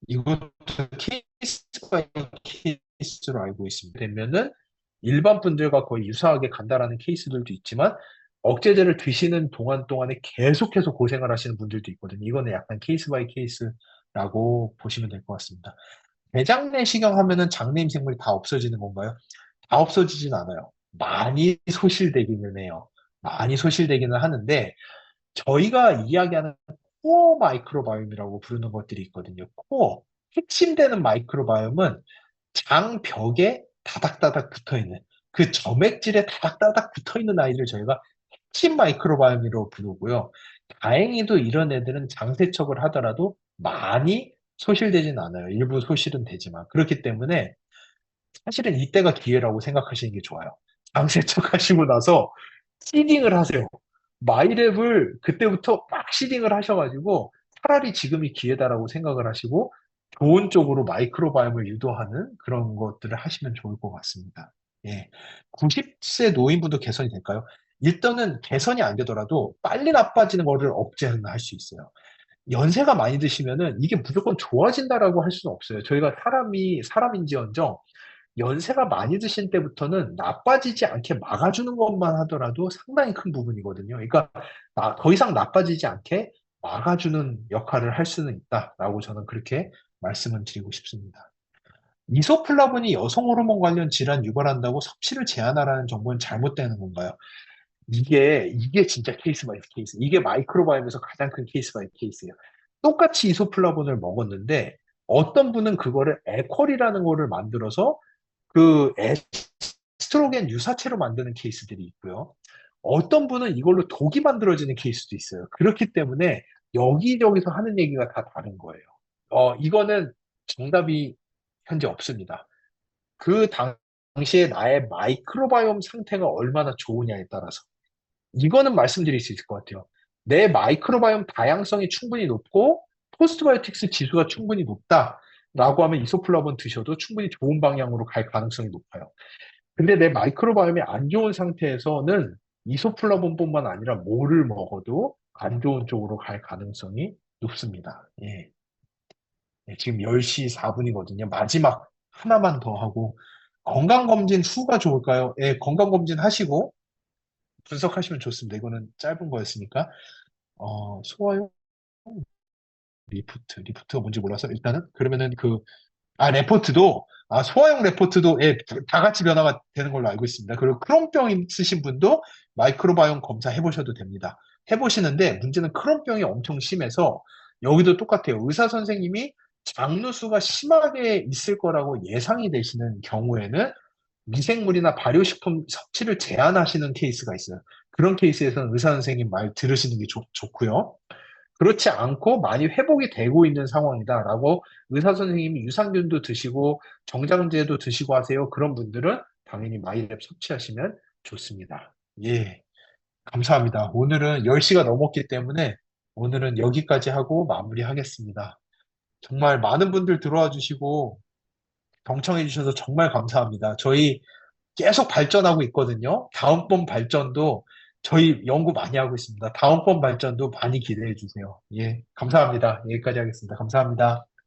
이것도 케이스 바이 케이스로 알고 있습니다. 되면은 일반 분들과 거의 유사하게 간다라는 케이스들도 있지만 억제제를 드시는 동안 동안에 계속해서 고생을 하시는 분들도 있거든요. 이거는 약간 케이스 바이 케이스라고 보시면 될 것 같습니다. 대장 내시경 하면은 장내 생물이 다 없어지는 건가요? 다 없어지진 않아요. 많이 소실되기는 해요. 많이 소실되기는 하는데 저희가 이야기하는 코어 마이크로바이옴이라고 부르는 것들이 있거든요. 코어, 핵심되는 마이크로바이옴은 장벽에 다닥다닥 붙어 있는 그 점액질에 다닥다닥 붙어 있는 아이를 저희가 핵심 마이크로바이옴이라고 부르고요. 다행히도 이런 애들은 장세척을 하더라도 많이 소실되진 않아요. 일부 소실은 되지만. 그렇기 때문에 사실은 이때가 기회라고 생각하시는 게 좋아요. 장세척 하시고 나서 시딩을 하세요. 마이랩을 그때부터 막 시딩을 하셔가지고 차라리 지금이 기회다라고 생각을 하시고 좋은 쪽으로 마이크로바이옴을 유도하는 그런 것들을 하시면 좋을 것 같습니다. 예. 90세 노인분도 개선이 될까요? 일단은 개선이 안 되더라도 빨리 나빠지는 거를 억제는 할 수 있어요. 연세가 많이 드시면은 이게 무조건 좋아진다라고 할 수는 없어요. 저희가 사람인지언정 연세가 많이 드신 때부터는 나빠지지 않게 막아주는 것만 하더라도 상당히 큰 부분이거든요. 그러니까 더 이상 나빠지지 않게 막아주는 역할을 할 수는 있다라고 저는 그렇게 말씀을 드리고 싶습니다. 이소플라본이 여성 호르몬 관련 질환 유발한다고 섭취를 제한하라는 정보는 잘못되는 건가요? 이게 진짜 케이스 바이 케이스. 이게 마이크로바이옴에서 가장 큰 케이스 바이 케이스예요. 똑같이 이소플라본을 먹었는데 어떤 분은 그거를 에퀄이라는 거를 만들어서 그 에스트로겐 유사체로 만드는 케이스들이 있고요. 어떤 분은 이걸로 독이 만들어지는 케이스도 있어요. 그렇기 때문에 여기저기서 하는 얘기가 다 다른 거예요. 이거는 정답이 현재 없습니다. 그 당시에 나의 마이크로바이옴 상태가 얼마나 좋으냐에 따라서. 이거는 말씀드릴 수 있을 것 같아요. 내 마이크로바이옴 다양성이 충분히 높고 포스트바이오틱스 지수가 충분히 높다라고 하면 이소플라본 드셔도 충분히 좋은 방향으로 갈 가능성이 높아요. 근데 내 마이크로바이옴이 안 좋은 상태에서는 이소플라본뿐만 아니라 뭐를 먹어도 안 좋은 쪽으로 갈 가능성이 높습니다. 예. 예, 지금 10시 4분이거든요. 마지막 하나만 더 하고 건강검진 후가 좋을까요? 예, 건강검진 하시고 분석하시면 좋습니다. 이거는 짧은 거였으니까. 소화용 리프트가 뭔지 몰라서 일단은 그러면은 레포트도 소화용 레포트도 예, 다 같이 변화가 되는 걸로 알고 있습니다. 그리고 크론병 있으신 분도 마이크로바이옴 검사 해보셔도 됩니다. 해보시는데 문제는 크론병이 엄청 심해서 여기도 똑같아요. 의사 선생님이 장누수가 심하게 있을 거라고 예상이 되시는 경우에는 미생물이나 발효식품 섭취를 제한하시는 케이스가 있어요. 그런 케이스에서는 의사 선생님 말 들으시는 게 좋고요. 그렇지 않고 많이 회복이 되고 있는 상황이다라고 의사 선생님이 유산균도 드시고 정장제도 드시고 하세요. 그런 분들은 당연히 마이랩 섭취하시면 좋습니다. 예, 감사합니다. 오늘은 10시가 넘었기 때문에 오늘은 여기까지 하고 마무리하겠습니다. 정말 많은 분들 들어와 주시고 경청해 주셔서 정말 감사합니다. 저희 계속 발전하고 있거든요. 다음번 발전도 저희 연구 많이 하고 있습니다. 다음번 발전도 많이 기대해 주세요. 예, 감사합니다. 여기까지 하겠습니다. 감사합니다.